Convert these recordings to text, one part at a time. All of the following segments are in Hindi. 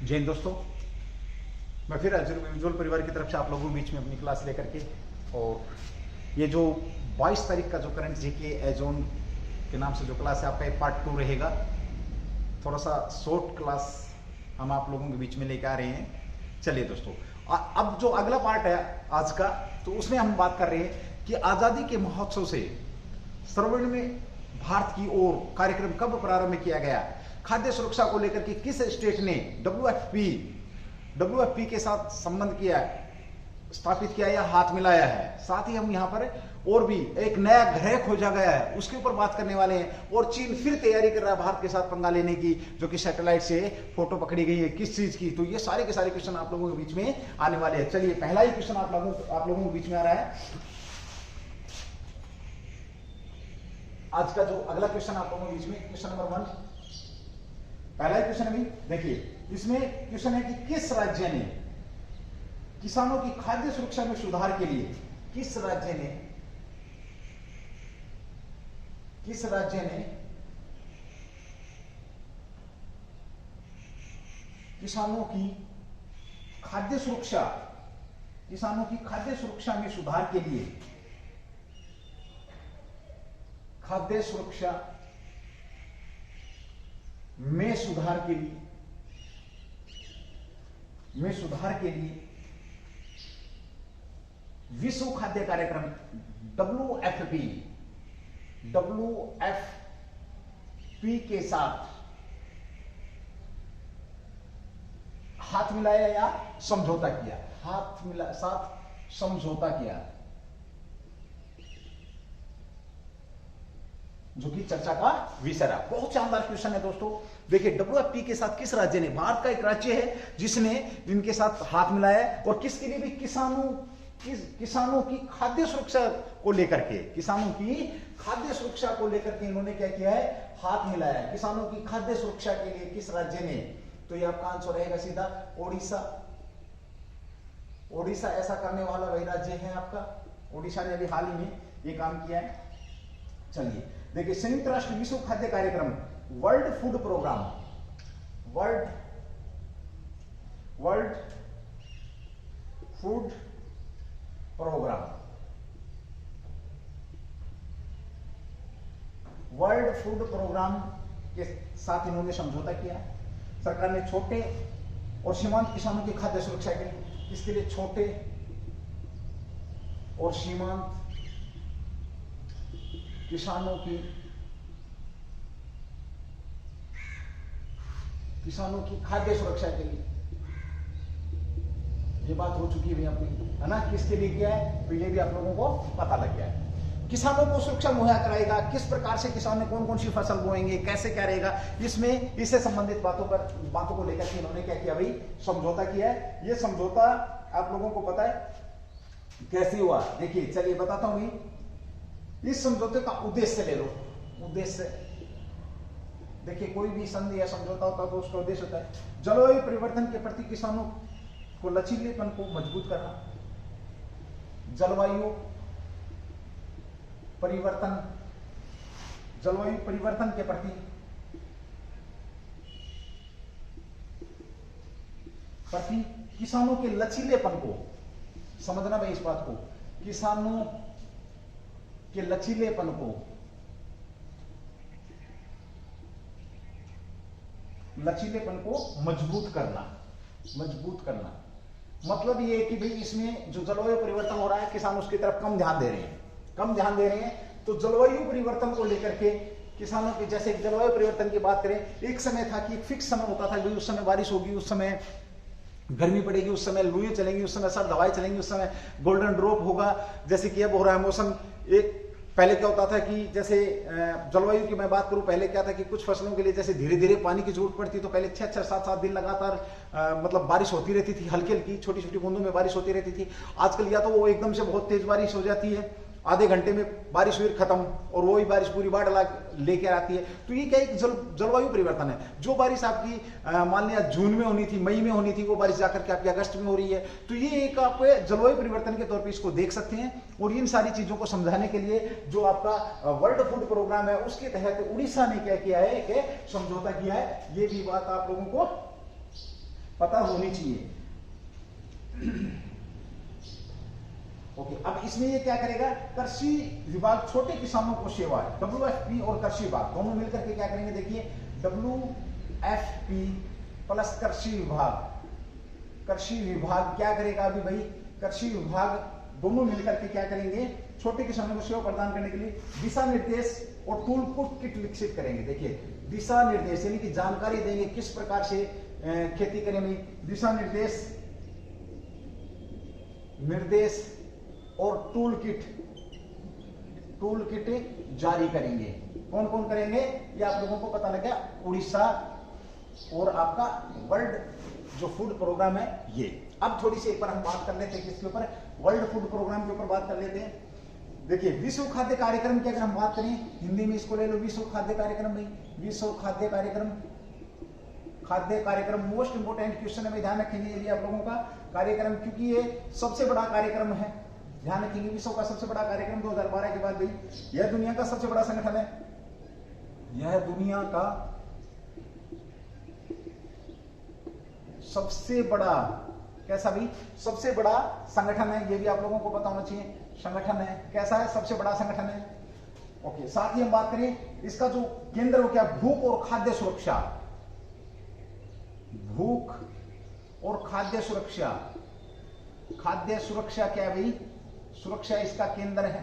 जय हिंद दोस्तों, मैं फिर उज्ज्वल परिवार की तरफ से आप लोगों के बीच में अपनी क्लास लेकर के, और ये जो 22 तारीख का जो करंट जीके एजोन के नाम से जो क्लास है आपका एक पार्ट 2 रहेगा। थोड़ा सा शॉर्ट क्लास हम आप लोगों के बीच में लेकर आ रहे हैं। चलिए दोस्तों, अब जो अगला पार्ट है आज का, तो उसमें हम बात कर रहे हैं कि आज़ादी के महोत्सव से स्वर्णिम में भारत की ओर कार्यक्रम कब प्रारंभ किया गया। खाद्य सुरक्षा को लेकर के किस स्टेट ने डब्ल्यूएफपी के साथ संबंध किया, स्थापित किया या हाथ मिलाया है। साथ ही हम यहाँ पर और भी एक नया ग्रह खोजा गया है, उसके ऊपर बात करने वाले हैं। और चीन फिर तैयारी कर रहा है भारत के साथ पंगा लेने की, जो कि सैटेलाइट से फोटो पकड़ी गई है किस चीज की। तो ये सारे के सारे क्वेश्चन आप लोगों के बीच में आने वाले हैं। चलिए, पहला ही क्वेश्चन आप लोगों के बीच में आ रहा है। आज का जो अगला क्वेश्चन आप लोगों के बीच में, क्वेश्चन नंबर 1, पहला ही क्वेश्चन अभी देखिए। इसमें क्वेश्चन है कि किस राज्य ने किसानों की खाद्य सुरक्षा में सुधार के लिए, किस राज्य ने किसानों की खाद्य सुरक्षा में सुधार के लिए, खाद्य सुरक्षा में सुधार के लिए विश्व खाद्य कार्यक्रम WFP के साथ हाथ मिलाया या समझौता किया, समझौता किया, जो कि चर्चा का विषय रहा। बहुत शानदार क्वेश्चन है दोस्तों। देखिए, WFP के साथ किस राज्य ने, भारत का एक राज्य है जिसने इनके साथ हाथ मिलाया है, और किसके लिए भी, किसानों की खाद्य सुरक्षा को लेकर के, इन्होंने क्या किया है, हाथ मिलाया है। किसानों की खाद्य सुरक्षा के लिए किस राज्य ने, तो ये आपका आंसर रहेगा सीधा ओडिशा ऐसा करने वाला वही राज्य है आपका। ओडिशा ने अभी हाल ही में ये काम किया है। चलिए देखिए, संयुक्त राष्ट्र विश्व खाद्य कार्यक्रम, world food programme, world food programme के साथ इन्होंने समझौता किया। सरकार ने छोटे और सीमांत किसानों की खाद्य सुरक्षा के लिए, इसके लिए छोटे और सीमांत किसानों की खाद्य सुरक्षा के लिए, ये बात हो चुकी है अपनी, है ना। किसके लिए किया है, तो ये भी आप लोगों को पता लग गया है। किसानों को सुरक्षा मुहैया कराएगा, किस प्रकार से किसान कौन कौन सी फसल बोएंगे, कैसे क्या रहेगा, इससे संबंधित बातों को लेकर के इन्होंने क्या किया भाई, समझौता किया है। ये समझौता आप लोगों को पता है कैसे हुआ। देखिए, चलिए बताता हूं भाई। इस समझौते का उद्देश्य ले लो। उद्देश्य देखिए, कोई भी संधि या समझौता होता है तो उसका उद्देश्य होता है जलवायु परिवर्तन के प्रति किसानों को लचीलेपन को मजबूत करना, जलवायु परिवर्तन के प्रति किसानों के लचीलेपन को समझना भाई, इस बात को, किसानों के लचीलेपन को मजबूत करना। मतलब ये है कि भाई इसमें जो जलवायु परिवर्तन हो रहा है, किसान उसकी तरफ कम ध्यान दे रहे हैं। तो जलवायु परिवर्तन को लेकर के किसानों के, जैसे जलवायु परिवर्तन की बात करें, एक समय था कि फिक्स समय होता था, भाई उस समय बारिश होगी, उस समय गर्मी पड़ेगी, उस समय लूएं चलेंगी, उस समय सर्द हवाएं चलेंगी, उस समय गोल्डन ड्रॉप होगा, जैसे कि अब हो रहा है मौसम। एक पहले क्या होता था कि जैसे जलवायु की मैं बात करूं, पहले क्या था कि कुछ फसलों के लिए जैसे धीरे धीरे पानी की जरूरत पड़ती, तो पहले 6-6, 7-7 दिन लगातार मतलब बारिश होती रहती थी, हल्की छोटी छोटी बूंदों में बारिश होती रहती थी। आजकल या तो वो एकदम से बहुत तेज बारिश हो जाती है, आधे घंटे में बारिश हुई खत्म, और वही बारिश पूरी बाढ़ लेकर आती है। तो ये क्या एक जलवायु परिवर्तन है। जो बारिश आपकी मान लिया जून में होनी थी, मई में होनी थी, वो बारिश जाकर के आपकी अगस्त में हो रही है। तो ये एक आप जलवायु परिवर्तन के तौर पे इसको देख सकते हैं। और इन सारी चीजों को समझाने के लिए जो आपका वर्ल्ड फूड प्रोग्राम है, उसके तहत उड़ीसा ने क्या किया है, एक समझौता किया है। ये भी बात आप लोगों को पता होनी चाहिए। ओके, अब इसमें ये क्या करेगा, कृषि विभाग छोटे किसानों को सेवा, WFP और कृषि विभाग दोनों मिलकर के क्या करेंगे, देखिए WFP प्लस कृषि विभाग, कृषि विभाग क्या करेगा अभी भाई, कृषि विभाग दोनों मिलकर के क्या करेंगे, छोटे किसानों को सेवा प्रदान करने के लिए दिशा निर्देश और टूल किट विकसित करेंगे। देखिए दिशा निर्देश यानी कि जानकारी देंगे किस प्रकार से खेती करेंगे, दिशा निर्देश और टूल किट जारी करेंगे। कौन कौन करेंगे ये आप लोगों को पता लग गया, उड़ीसा और आपका वर्ल्ड जो फूड प्रोग्राम है ये। अब थोड़ी सी एक बार हम बात कर लेते हैं किसके ऊपर, वर्ल्ड फूड प्रोग्राम के ऊपर बात कर लेते हैं। देखिए विश्व खाद्य कार्यक्रम की अगर हम बात करें, हिंदी में इसको ले लो विश्व खाद्य कार्यक्रम में, विश्व खाद्य कार्यक्रम मोस्ट इंपोर्टेंट क्वेश्चन है, ध्यान रखेंगे ये आप लोगों का कार्यक्रम, क्योंकि ये सबसे बड़ा कार्यक्रम है, ध्यान रखेंगे विश्व का सबसे बड़ा कार्यक्रम 2012 के बाद भाई, यह दुनिया का सबसे बड़ा संगठन है, यह दुनिया का सबसे बड़ा, कैसा भी सबसे बड़ा संगठन है, ये भी आप लोगों को पता होना चाहिए, संगठन है कैसा है, सबसे बड़ा संगठन है। ओके, साथ ही हम बात करें इसका जो केंद्र हो क्या, भूख और खाद्य सुरक्षा, भूख और खाद्य सुरक्षा, खाद्य सुरक्षा क्या है भाई, सुरक्षा इसका केंद्र है,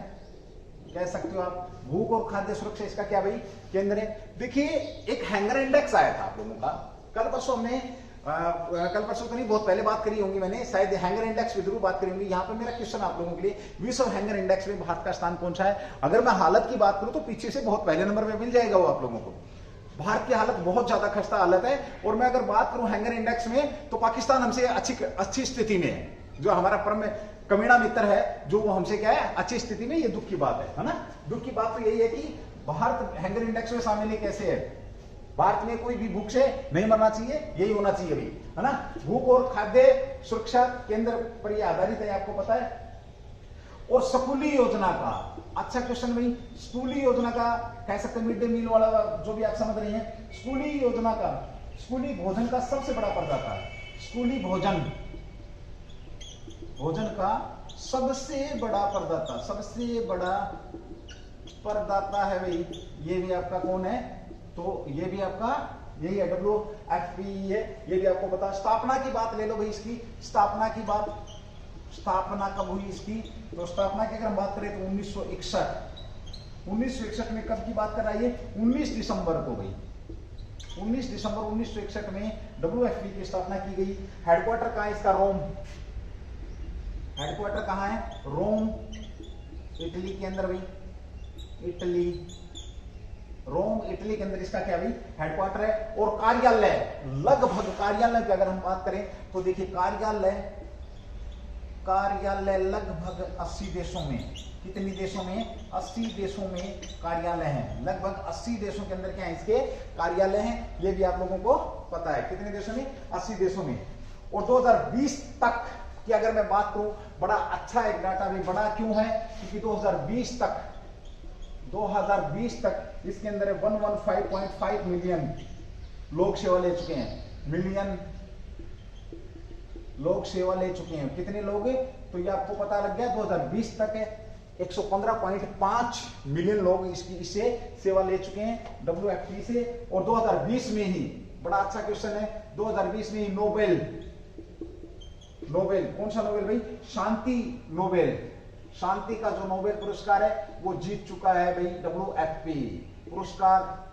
कह सकते हो आप, भूख और खाद्य सुरक्षा इसका क्या भाई केंद्र है। देखिए एक हैंगर इंडेक्स आया था आप लोगों का, कल परसों हमने कल परसों तो नहीं, बहुत पहले बात करी होंगी मैंने, शायद हैंगर इंडेक्स पे जरूर बात करी होंगी। यहाँ पे मेरा क्वेश्चन आप लोगों के लिए, विश्व हैंगर इंडेक्स में भारत का स्थान कौन सा है। अगर मैं हालत की बात करूं तो पीछे से बहुत पहले नंबर पे मिल जाएगा वो आप लोगों को, भारत की हालत बहुत ज्यादा खस्ता हालत है। और मैं अगर बात करूं हैंगर इंडेक्स में तो पाकिस्तान हमसे अच्छी स्थिति में है, जो हमारा परम कमीना मित्र है, जो वो हमसे क्या है अच्छी स्थिति में, ये दुख की बात है ना। दुख की बात तो यही है कि भारत हैंगर इंडेक्स में शामिल कैसे है, भारत में कोई भी भूख से नहीं मरना चाहिए, यही होना चाहिए अभी, है ना। भूख और खाद्य सुरक्षा केंद्र पर यह आधारित है, आपको पता है। और स्कूली योजना का, अच्छा क्वेश्चन भाई, स्कूली योजना का कह सकते हैं, मिड डे मील वाला जो भी आप समझ रहे हैं, स्कूली योजना का, स्कूली भोजन का सबसे बड़ा प्रदाता है, स्कूली भोजन का सबसे बड़ा प्रदाता, सबसे बड़ा प्रदाता है भाई, ये भी आपका कौन है, तो ये भी आपका यही है WFP है, ये भी आपको पता। स्थापना की बात ले लो भाई, इसकी स्थापना की बात, स्थापना कब हुई इसकी, तो स्थापना की अगर हम बात करें तो 1961 में कब की बात कर रहा है ये, 19 दिसंबर को भाई, 19 दिसंबर 1961 में WFP की स्थापना की गई। हेडक्वार्टर कहाँ है इसका, रोम, हेडक्वार्टर कहाँ है, रोम इटली के अंदर भाई, इटली, रोम इटली के अंदर इसका क्या भाई हेडक्वार्टर है। और कार्यालय, लगभग कार्यालय की अगर हम बात करें तो देखिए कार्यालय लगभग 80 देशों में, कितने देशों में, 80 देशों में कार्यालय हैं, लगभग 80 देशों के अंदर क्या है इसके कार्यालय हैं, ये भी आप लोगों को पता है, कितने देशों में, 80 देशों में। और 2020 तक की अगर मैं बात करूं, बड़ा अच्छा एक डाटा भी, बड़ा क्यों है, क्योंकि 2020 तक इसके अंदर 115.5 मिलियन लोग सेवा ले चुके हैं, मिलियन लोग सेवा ले चुके हैं, कितने लोग, तो ये आपको पता लग गया 2020 तक है 115.5 मिलियन लोग इससे सेवा ले चुके हैं WFP से। और 2020 में ही, बड़ा अच्छा क्वेश्चन है, 2020 में ही नोबेल, कौन सा नोबेल भाई, शांति नोबेल, शांति का जो नोबेल पुरस्कार है वो जीत चुका है भाई WFP, पुरस्कार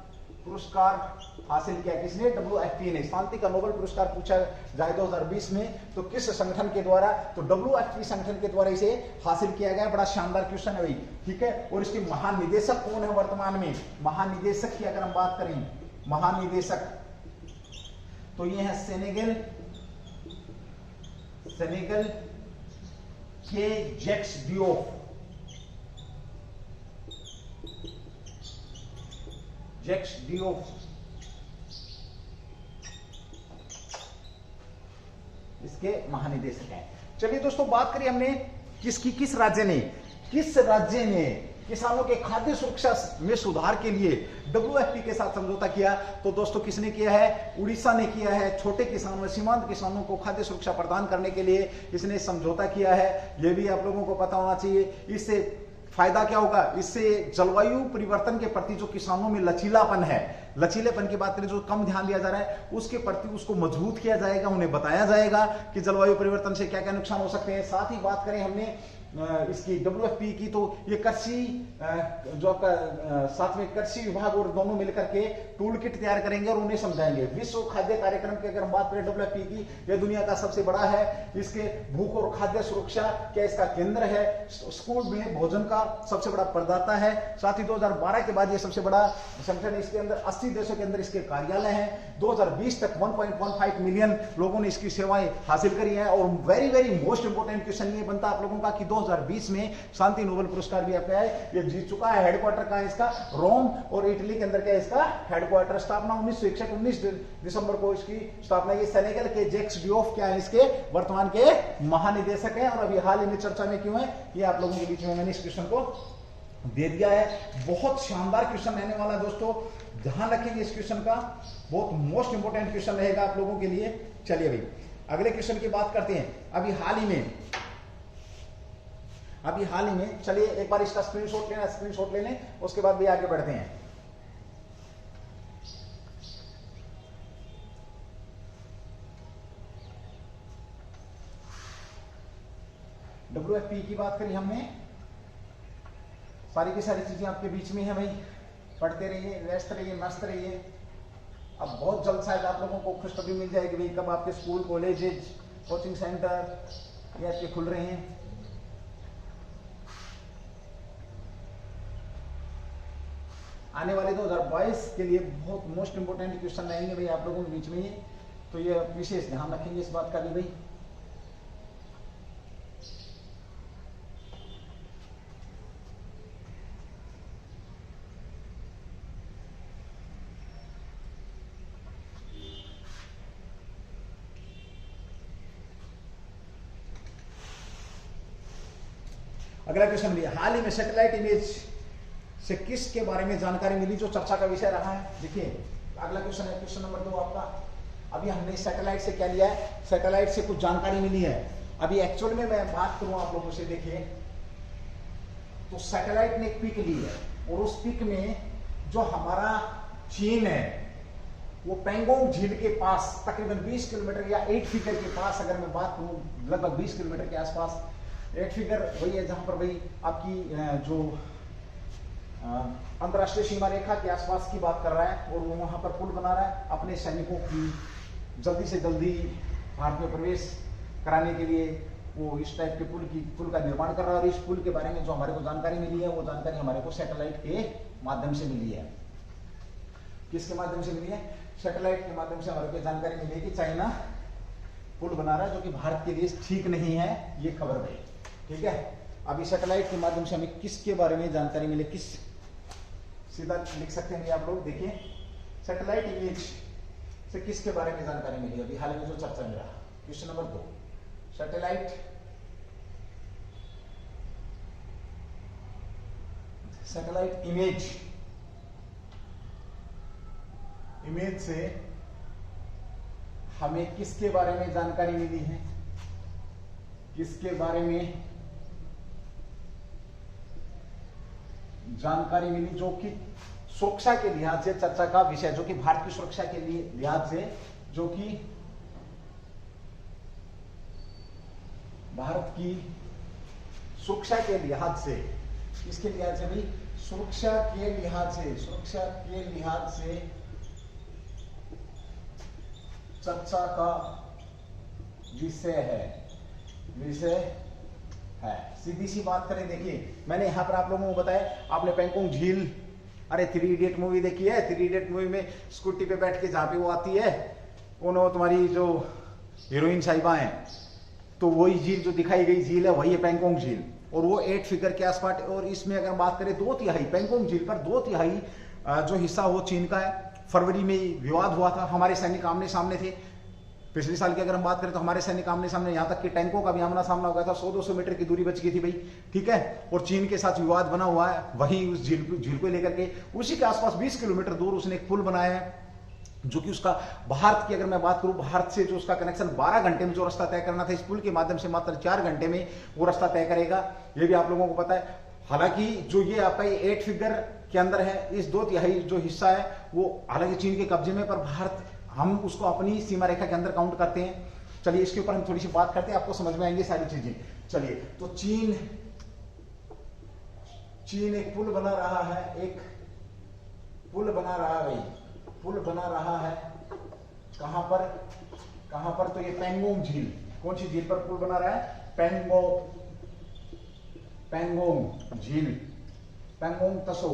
हासिल किया किसने, WFP ने। शांति का नोबेल पुरस्कार पूछा जाए 2020 में तो किस संगठन के द्वारा, तो WFP संगठन के द्वारा इसे हासिल किया गया। बड़ा शानदार क्वेश्चन है भाई, ठीक है। और इसके महानिदेशक कौन है वर्तमान में, महानिदेशक की अगर हम बात करें, महानिदेशक तो ये है सेनेगल के जैक्स डियोफ, इसके महानिदेशक हैं। चलिए दोस्तों, बात करिए हमने किसकी, किस राज्य ने किसानों के खाद्य सुरक्षा में सुधार के लिए WFP के साथ समझौता किया। तो दोस्तों किसने किया है? उड़ीसा ने किया है। छोटे किसानों, सीमांत किसानों को खाद्य सुरक्षा प्रदान करने के लिए इसने समझौता किया है। यह भी आप लोगों को पता होना चाहिए। इससे फायदा क्या होगा? इससे जलवायु परिवर्तन के प्रति जो किसानों में लचीलापन है, लचीलेपन की बात करें, जो कम ध्यान दिया जा रहा है, उसके प्रति उसको मजबूत किया जाएगा। उन्हें बताया जाएगा कि जलवायु परिवर्तन से क्या क्या नुकसान हो सकते हैं। साथ ही बात करें हमने इसकी WFP की, तो ये कृषि जो आपका साथ में कृषि विभाग और दोनों मिलकर के टूल किट तैयार करेंगे और उन्हें समझाएंगे। विश्व खाद्य कार्यक्रम की अगर हम बात करें WFP की, यह दुनिया का सबसे बड़ा है। इसके भूख और खाद्य सुरक्षा क्या इसका केंद्र है। स्कूल में भोजन का सबसे बड़ा प्रदाता है। साथ ही 2012 के बाद ये सबसे बड़ा संगठन, इसके अंदर 80 देशों के अंदर इसके कार्यालय हैं। 2020 तक 1.15 मिलियन लोगों ने इसकी सेवाएं हासिल करी हैं। और very very most important question ये बनता है आप लोगों का कि 2020 में शांति नोबेल पुरस्कार भी आपका है, ये जीत चुका है। हेडक्वार्टर का है इसका रोम और इटली के अंदर क्या है इसका हेडक्वार्टर। स्थापना 1961 19 दिसंबर को इसकी स्थापना। ये सेनेगल के जैक्स डियोफ क्या है इसके वर्तमान के महानिदेशक हैं। और अभी हाल ही में चर्चा में क्यों है, ये आप लोगों के बीच में मैंने इस क्वेश्चन को दे दिया है। बहुत शानदार क्वेश्चन रहने वाला है दोस्तों, ध्यान रखेंगे इस क्वेश्चन का, बहुत मोस्ट इंपोर्टेंट क्वेश्चन रहेगा आप लोगों के लिए। चलिए भाई अगले क्वेश्चन की बात करते हैं। अभी हाल ही में चलिए एक बार इसका स्क्रीनशॉट ले लें, उसके बाद भी आगे बढ़ते हैं। WFP की बात करी हमने, सारी की सारी चीजें आपके बीच में है भाई, पढ़ते रहिए, व्यस्त रहिए, मस्त रहिए। अब बहुत जल्द शायद आप लोगों को खुशखबरी मिल जाएगी भाई, कब आपके स्कूल, कॉलेजेज, कोचिंग सेंटर ये आपके खुल रहे हैं। आने वाले 2022 के लिए बहुत मोस्ट इंपोर्टेंट क्वेश्चन रहेंगे भाई आप लोगों के बीच में ये, तो ये विशेष ध्यान रखेंगे इस बात का भी भाई। अगला क्वेश्चन भी, हाल ही में सैटेलाइट इमेज से किसके बारे में जानकारी मिली जो चर्चा का विषय रहा है। देखिए अगला क्वेश्चन है क्वेश्चन नंबर 2 आपका। अभी हमने सैटेलाइट से क्या लिया है, सैटेलाइट से कुछ जानकारी मिली है। अभी एक्चुअल में मैं बात करूं आप लोगों से, देखिए तो सैटेलाइट ने एक पिक ली है और उस पिक में जो हमारा चीन है वो पेंगोंग झील के पास तकरीबन 20 किलोमीटर या 8 फिगर के पास, अगर मैं बात करूं लगभग 20 किलोमीटर के आसपास, 8 फिगर वही है जहां पर भाई आपकी जो अंतरराष्ट्रीय सीमा रेखा के आसपास की बात कर रहा है और वो वहां पर पुल बना रहा है अपने सैनिकों की जल्दी से जल्दी भारत में प्रवेश कराने के लिए। वो इस टाइप के पुल का निर्माण कर रहा है। और इस पुल के बारे में जो हमारे को जानकारी मिली है, वो जानकारी हमारे को सैटेलाइट के माध्यम से मिली है। किसके माध्यम से मिली है? सैटेलाइट के माध्यम से हमारे को जानकारी मिली है कि चाइना पुल बना रहा है जो कि भारत के लिए ठीक नहीं है, ये खबर भाई, ठीक है। अभी सैटेलाइट के माध्यम से हमें किसके बारे में जानकारी मिले, किस सीधा लिख सकते हैं आप लोग, देखिए सैटेलाइट इमेज से किसके बारे में जानकारी मिली अभी हाल में जो चर्चा में रहा। क्वेश्चन नंबर 2, सैटेलाइट इमेज से हमें किसके बारे में जानकारी मिली है, किसके बारे में जानकारी मिली जो कि सुरक्षा के लिहाज से चर्चा का विषय, जो कि भारत की सुरक्षा के लिए लिहाज से, जो कि भारत की सुरक्षा के लिहाज से, इसके लिहाज से भी सुरक्षा के लिहाज से चर्चा का विषय है। सीधी सी बात करें, देखिए मैंने यहां पर आप लोगों को बताया, आपने पेंगोंग झील, अरे 3 इडियट मूवी देखी है? 3 इडियट मूवी में स्कूटी पे बैठ के जहां पे वो आती है, उन्होंने तुम्हारी जो हीरोइन साहिबा है, तो वही झील जो दिखाई गई झील है वही है पेंगोंग झील। और वो 8 फिगर के आसपास। और इसमें अगर बात करें 2/3 पेंगोंग झील पर 2/3 जो हिस्सा वो चीन का है। फरवरी में विवाद हुआ था, हमारे सैनिक आमने सामने थे, पिछले साल की अगर हम बात करें तो हमारे सैनिक आमने सामने, यहाँ तक कि टैंकों का भी आमना सामना हो गया था, 100-200 मीटर की दूरी बच गई थी भाई, ठीक है। और चीन के साथ विवाद बना हुआ है, वही उस झील को लेकर के उसी के आसपास 20 किलोमीटर दूर उसने एक पुल बनाया है, जो कि उसका भारत की अगर मैं बात करूं, भारत से जो उसका कनेक्शन 12 घंटे में जो रास्ता तय करना था, इस पुल के माध्यम से मात्र 4 घंटे में वो रास्ता तय करेगा, ये भी आप लोगों को पता है। हालांकि जो ये आपका 8 फिगर के अंदर है, इस 2/3 जो हिस्सा है वो हालांकि चीन के कब्जे में, पर भारत हम उसको अपनी सीमा रेखा के अंदर काउंट करते हैं। चलिए इसके ऊपर हम थोड़ी सी बात करते हैं, आपको समझ में आएंगी सारी चीजें। चलिए, तो चीन एक पुल बना रहा है, एक पुल बना रहा है भाई, पुल बना रहा है कहां पर, तो ये पैंगोंग झील, कौन सी झील पर पुल बना रहा है, पैंगोंग झील, पैंगोंग तसो,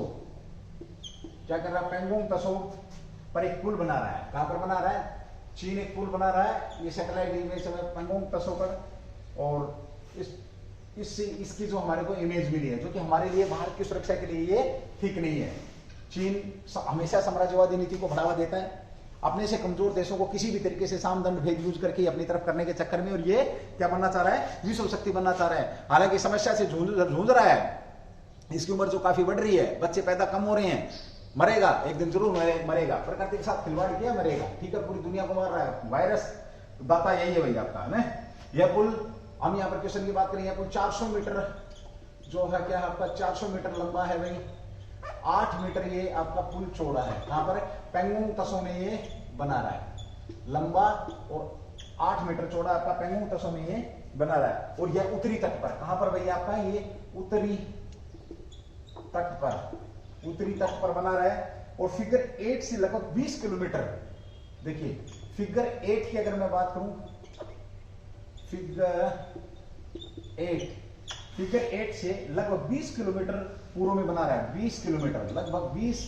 क्या कर रहा है, पैंगोंग तसो पर एक पुल बना रहा है। कहां पर बना रहा है, चीन एक पुल बना रहा है, ये सैटेलाइट इमेज है पैंगोंग तसो पर, और इसकी जो हमारे को इमेज मिली है, जो कि हमारे लिए भारत की सुरक्षा के लिए ये ठीक नहीं है। चीन हमेशा साम्राज्यवादी नीति को बढ़ावा देता है, अपने से कमजोर देशों को किसी भी तरीके से साम दंड भेद यूज करके अपनी तरफ करने के चक्कर में, और ये क्या बनना चाह रहा है, विश्व शक्ति बनना चाह रहा है। हालांकि समस्या से जूझ रहा है, इसकी उम्र जो काफी बढ़ रही है, बच्चे पैदा कम हो रहे हैं, मरेगा एक दिन जरूर मरेगा, प्रकृति के साथ खिलवाड़ किया मरेगा, ठीक है, पूरी दुनिया को मार रहा है वायरस, दाता यही है भाई आपका, है ना। यह पुल, हम यहाँ पर क्वेश्चन की बात करें, यह पुल 400 मीटर जो है, क्या आपका 400 मीटर लंबा है भाई, 8 मीटर ये आपका पुल चौड़ा है। कहां पर, पैंगोंग तसो में ये बना रहा है, लंबा और 8 मीटर चौड़ा आपका पैंगोंग तसो में ये बना रहा है। और यह उत्तरी तट पर, कहां पर भैया आपका, ये उत्तरी तट पर बना रहा है। और फिगर 8 से लगभग 20 किलोमीटर, देखिए फिगर 8 की अगर मैं बात करूं, फिगर 8 से लगभग 20 किलोमीटर पूर्व में बना रहा है, 20 किलोमीटर, लगभग 20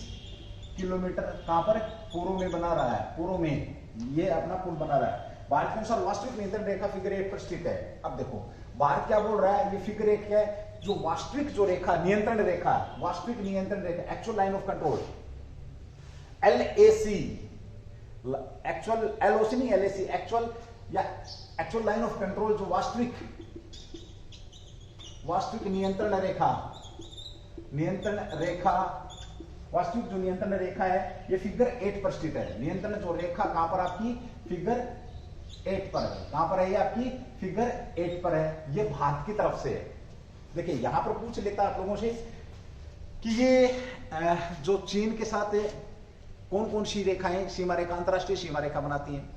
किलोमीटर कहां पर, पूर्व में बना रहा है, पूर्व में ये अपना पुल बना रहा है। भारत के अनुसार वास्तविक नियंत्रण रेखा फिगर 8 पर स्थित है। अब देखो भारत क्या बोल रहा है, ये फिगर 8 क्या है, जो वास्तविक जो रेखा, नियंत्रण रेखा, वास्तविक नियंत्रण रेखा, actual line of control, LAC, actual LOC नहीं, LAC, एक्चुअल या एक्चुअल लाइन ऑफ कंट्रोल, जो वास्तविक नियंत्रण रेखा, वास्तविक जो नियंत्रण रेखा है, ये फिगर 8 पर स्थित है। नियंत्रण जो रेखा कहां पर आपकी, फिगर 8 पर है। कहां पर है ये आपकी, फिगर 8 पर है, ये भारत की तरफ से है। देखिए यहां पर पूछ लेता आप लोगों से कि ये जो चीन के साथ कौन कौन सी रेखाएं सीमा रेखा, अंतरराष्ट्रीय सीमा रेखा बनाती हैं।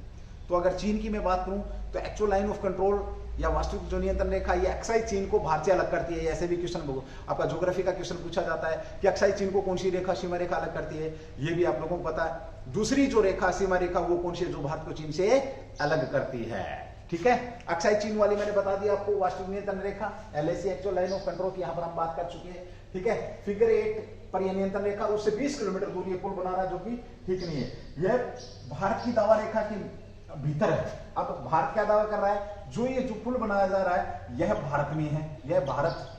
तो अगर चीन की मैं बात करूं तो एक्चुअल लाइन ऑफ कंट्रोल या वास्तविक जो नियंत्रण रेखा, ये अक्साई चीन को भारत से अलग करती है। ऐसे भी क्वेश्चन आपका ज्योग्राफी का क्वेश्चन पूछा जाता है कि अक्साई चीन को कौन सी रेखा, सीमा रेखा अलग करती है, ये भी आप लोगों को पता है। दूसरी जो रेखा, सीमा रेखा, वो कौन सी है, जो भारत को चीन से अलग करती है, ठीक है। अक्साई चीन वाली मैंने बता दिया आपको, वास्तविक नियंत्रण रेखा, LAC, actual line of control की यहां पर हम बात कर चुके हैं, ठीक है। फिगर 8 पर यह नियंत्रण रेखा, उससे 20 किलोमीटर दूर ये पुल बना रहा है, जो कि ठीक नहीं है। यह भारत की दावा रेखा के भीतर है। अब भारत क्या दावा कर रहा है, जो ये जो पुल बनाया जा रहा है, यह भारत में है, यह भारत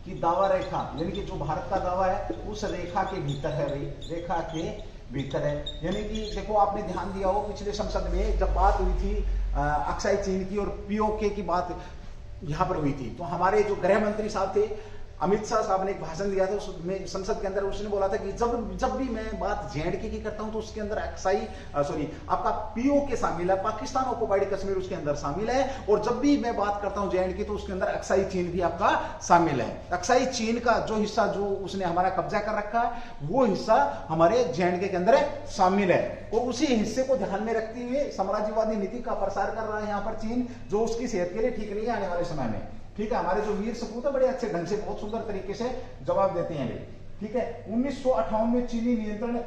की दावा रेखा, यानी कि जो भारत का दावा है उस रेखा के भीतर है भाई, रेखा के भीतर है। यानी कि देखो आपने ध्यान दिया हो पिछले संसद में जब बात हुई थी अक्साई चीन की और POK की बात यहां पर हुई थी, तो हमारे जो गृह मंत्री साहब थे अमित शाह साहब ने एक भाषण दिया था उसमें, संसद के अंदर उसने बोला था कि जब भी मैं बात JNK की करता हूं तो उसके अंदर आपका POK शामिल है, पाकिस्तान ऑक्युपाइड कश्मीर उसके अंदर शामिल है, और जब भी मैं बात करता हूं JNK तो उसके अंदर अक्साई चीन भी आपका शामिल है। अक्साई चीन का जो हिस्सा जो उसने हमारा कब्जा कर रखा है, वो हिस्सा हमारे JNK के अंदर शामिल है, और उसी हिस्से को ध्यान में रखते हुए साम्राज्यवादी नीति का प्रसार कर रहा है यहाँ पर चीन, जो उसकी सेहत के लिए ठीक नहीं है आने वाले समय में, ठीक है। हमारे जो वीर सपूत है बड़े अच्छे ढंग से, बहुत सुंदर तरीके से जवाब देते हैं, ठीक है। 1958 में चीनी नियंत्रण,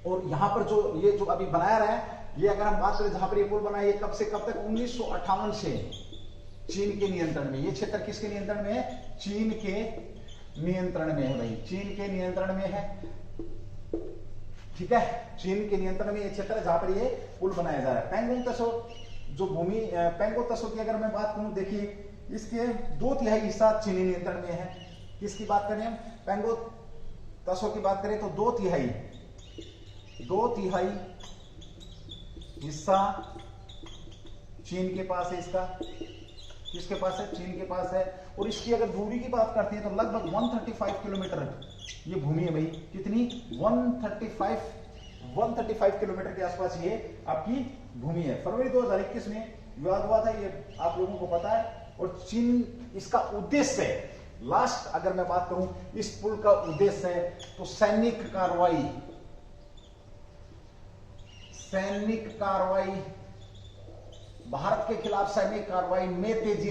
और यहां पर जो ये जो अभी बनाया रहा है, ये अगर हम बात करें जहां पर ये पुल बना है, ये कब से कब तक, 1958 से चीन के नियंत्रण में। ये क्षेत्र किसके नियंत्रण में है, चीन के नियंत्रण में है भाई, चीन के नियंत्रण में है, ठीक है। चीन के नियंत्रण में ये क्षेत्र जहां पर ये पुल बनाया जा रहा है। पैंगोंग तसो जो भूमि, पैंगोंग तसो की अगर मैं बात करूं, देखिए इसके 2/3 हिस्सा चीनी नियंत्रण में है। किसकी बात करें हम, पैंगोंग तसो की बात करें तो 2/3 हिस्सा चीन के पास है, इसका किसके पास है, चीन के पास है। और इसकी अगर दूरी की बात करते हैं तो लगभग 135 किलोमीटर ये भूमि है भाई। कितनी? 135 किलोमीटर के आसपास ये आपकी भूमि है। फरवरी 2021 में विवाद हुआ था, ये आप लोगों को पता है। और चीन इसका उद्देश्य है, लास्ट अगर मैं बात करूं इस पुल का उद्देश्य है तो सैनिक कार्रवाई भारत के खिलाफ सैनिक कार्रवाई में तेजी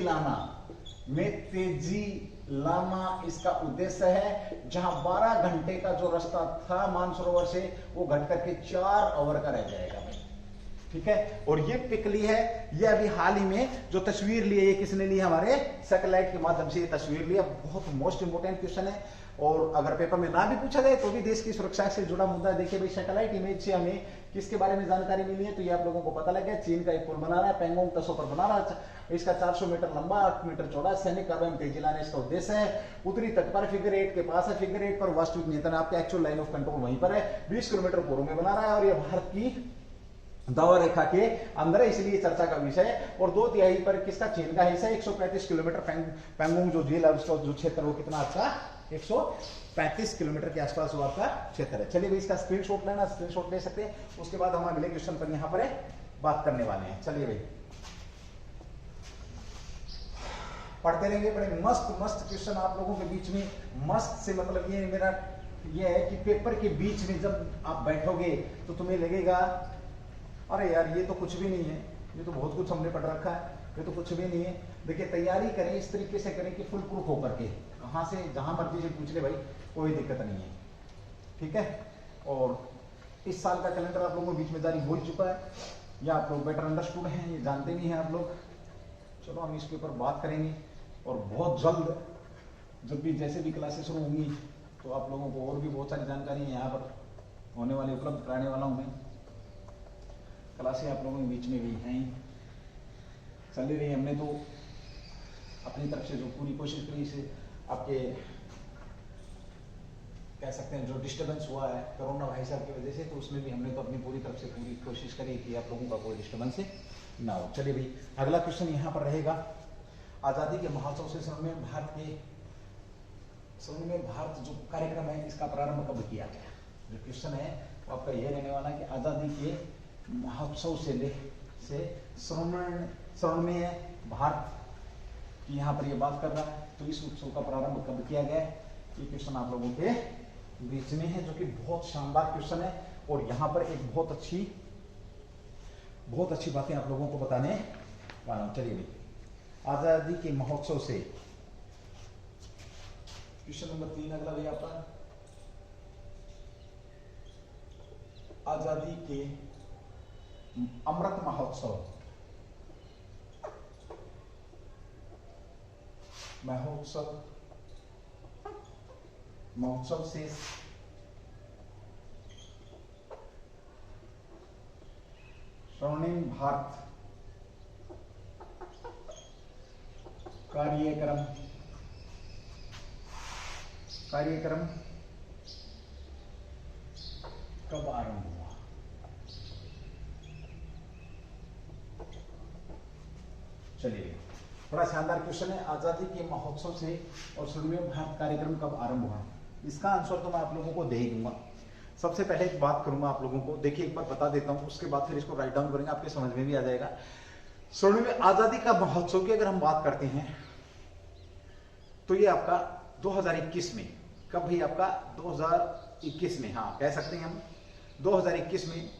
लाना इसका उद्देश्य है। जहां 12 घंटे का जो रास्ता था मानसरोवर से वो घट करके 4 आवर का रह जाएगा भाई, ठीक है। और ये पिक ली है, ये अभी हाल ही में जो तस्वीर ली है, ये किसने ली? हमारे सैटेलाइट के माध्यम से ये तस्वीर ली है। बहुत मोस्ट इंपोर्टेंट क्वेश्चन है, और अगर पेपर में ना भी पूछा जाए तो भी देश की सुरक्षा से जुड़ा मुद्दा। देखिए भाई, सैटेलाइट इमेज से हमें किसके बारे में जानकारी मिली है, तो ये आप लोगों को पता लग गया। चीन का एक पुल बना रहा है, पेंगोंग तसो पर बना रहा है, इसका 400 मीटर लंबा, 8 मीटर चौड़ा। सैनिक कार्रवाई में तेजी लाने इसका उद्देश्य है। उत्तरी तट पर फिगर 8 के पास है, फिगर 8 पर वास्तविक नियंत्रण आपका एक्चुअल लाइन ऑफ कंट्रोल वहीं पर है। 20 किलोमीटर पूर्व में बना रहा है, और ये भारत की दावा रेखा के अंदर है, इसलिए चर्चा का विषय है। और 2/3 पर किसका? चीन का हिस्सा है। 135 किलोमीटर पेंगोंग जो झील है उसका जो क्षेत्र वो कितना आपका? 135 किलोमीटर के आसपास वो आपका क्षेत्र है। चलिए भाई, इसका स्क्रीनशॉट लेना, स्क्रीनशॉट ले सकते हैं। उसके बाद हम अगले क्वेश्चन पर यहाँ पर बात करने वाले हैं। चलिए भाई, पढ़ते रहेंगे। बड़े मस्त क्वेश्चन आप लोगों के बीच में। मस्त से मतलब ये मेरा ये है कि पेपर के बीच में जब आप बैठोगे तो तुम्हें लगेगा अरे यार ये तो कुछ भी नहीं है, ये तो बहुत कुछ हमने पढ़ रखा है, ये तो कुछ भी नहीं है। देखिए, तैयारी करें इस तरीके से करें कि फुल प्रूफ होकर के, कहां से जहां मर्जी से पूछ ले भाई, कोई दिक्कत नहीं है, ठीक है। और इस साल का कैलेंडर आप लोगों के बीच में जारी हो चुका है, या आप लोग बेटर अंडरस्टूड हैं, ये जानते भी हैं आप लोग। चलो हम इसके ऊपर बात करेंगे, और बहुत जल्द जब भी जैसे भी क्लासेस शुरू होंगी तो आप लोगों को और भी बहुत सारी जानकारी यहाँ पर होने वाली उपलब्ध कराने वाला हूँ मैं। क्लासें आप लोगों के बीच में भी हैं, चल रही। हमने तो अपनी तरफ से जो पूरी कोशिश करी, इसे आपके कह सकते हैं जो डिस्टर्बेंस हुआ है कोरोना वायरस की वजह से, तो उसमें भी हमने तो अपनी पूरी तरफ से पूरी कोशिश करी कि आप लोगों का कोई डिस्टर्बेंस ना हो। चलिए भाई, अगला क्वेश्चन यहाँ पर रहेगा, आज़ादी के महोत्सव से स्वर्णिम भारत जो कार्यक्रम है इसका प्रारंभ कब किया गया? जो क्वेश्चन है वो आपका यह रहने वाला है कि आज़ादी के महोत्सव से स्वर्णिम भारत की यहाँ पर ये बात कर रहा है, तो इस उत्सव का प्रारंभ कब किया गया? ये क्वेश्चन आप लोगों के बीच में है, जो कि बहुत शानदार क्वेश्चन है। और यहाँ पर एक बहुत अच्छी बातें आप लोगों को बताने वाला हूं। चलिए भाई, आजादी के महोत्सव से क्वेश्चन नंबर 3 अगला भाई आपका, आजादी के अमृत महोत्सव से स्वर्णिम भारत कार्यक्रम कब आरंभ हुआ? चलिए, बड़ा शानदार क्वेश्चन है। आजादी के महोत्सव से और स्वर्णिम भारत कार्यक्रम कब आरंभ हुआ? इसका आंसर तो मैं आप लोगों को दे ही दूंगा। सबसे पहले एक बात करूंगा आप लोगों को, देखिए एक बार बता देता हूं, उसके बाद फिर इसको राइट डाउन करेंगे, आपके समझ में भी आ जाएगा। स्वर्णिम आजादी का महोत्सव की अगर हम बात करते हैं तो ये आपका 2021 में, कब भी आपका 2021 में, हाँ कह सकते हैं हम 2021 में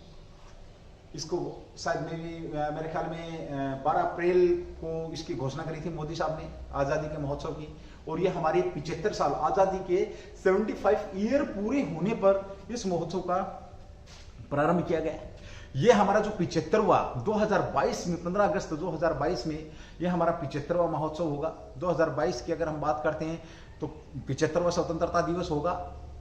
इसको शायद मेरे ख्याल में 12 अप्रैल को इसकी घोषणा करी थी मोदी साहब ने आज़ादी के महोत्सव की। और ये हमारे 75 साल आज़ादी के 75 ईयर पूरे होने पर इस महोत्सव का प्रारंभ किया गया। ये हमारा जो 75वां 2022 में 15 अगस्त 2022 में ये हमारा 75वां महोत्सव होगा। 2022 की अगर हम बात करते हैं तो 75वां स्वतंत्रता दिवस होगा,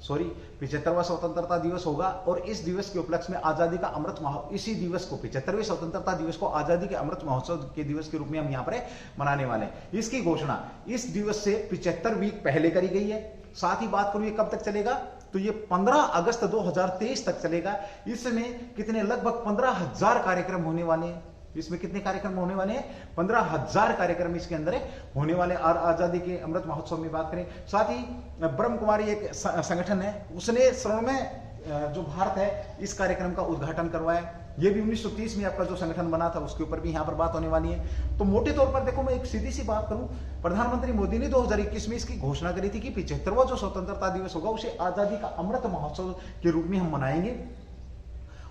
75वां स्वतंत्रता दिवस होगा। और इस दिवस के उपलक्ष्य में आजादी का अमृत महोत्सव, इसी दिवस को 75वें स्वतंत्रता दिवस को आजादी के अमृत महोत्सव के दिवस के रूप में हम यहाँ पर मनाने वाले हैं। इसकी घोषणा इस दिवस से 75 वीक पहले करी गई है। साथ ही बात करूं ये कब तक चलेगा, तो ये 15 अगस्त 2023 तक चलेगा। इसमें कितने, लगभग 15,000 कार्यक्रम होने वाले हैं। इसमें कितने कार्यक्रम होने वाले हैं? 15,000 कार्यक्रम इसके अंदर होने वाले। और आजादी के अमृत महोत्सव में बात करें, साथ ही ब्रह्म कुमारी एक संगठन है, उसने स्वर्ण में जो भारत है इस कार्यक्रम का उद्घाटन करवाया। ये भी 1930 में आपका जो संगठन बना था उसके ऊपर भी यहां पर बात होने वाली है। तो मोटे तौर पर देखो, मैं एक सीधी सी बात करूं, प्रधानमंत्री मोदी ने 2021 में इसकी घोषणा करी थी कि 75वां जो स्वतंत्रता दिवस होगा उसे आजादी का अमृत महोत्सव के रूप में हम मनाएंगे।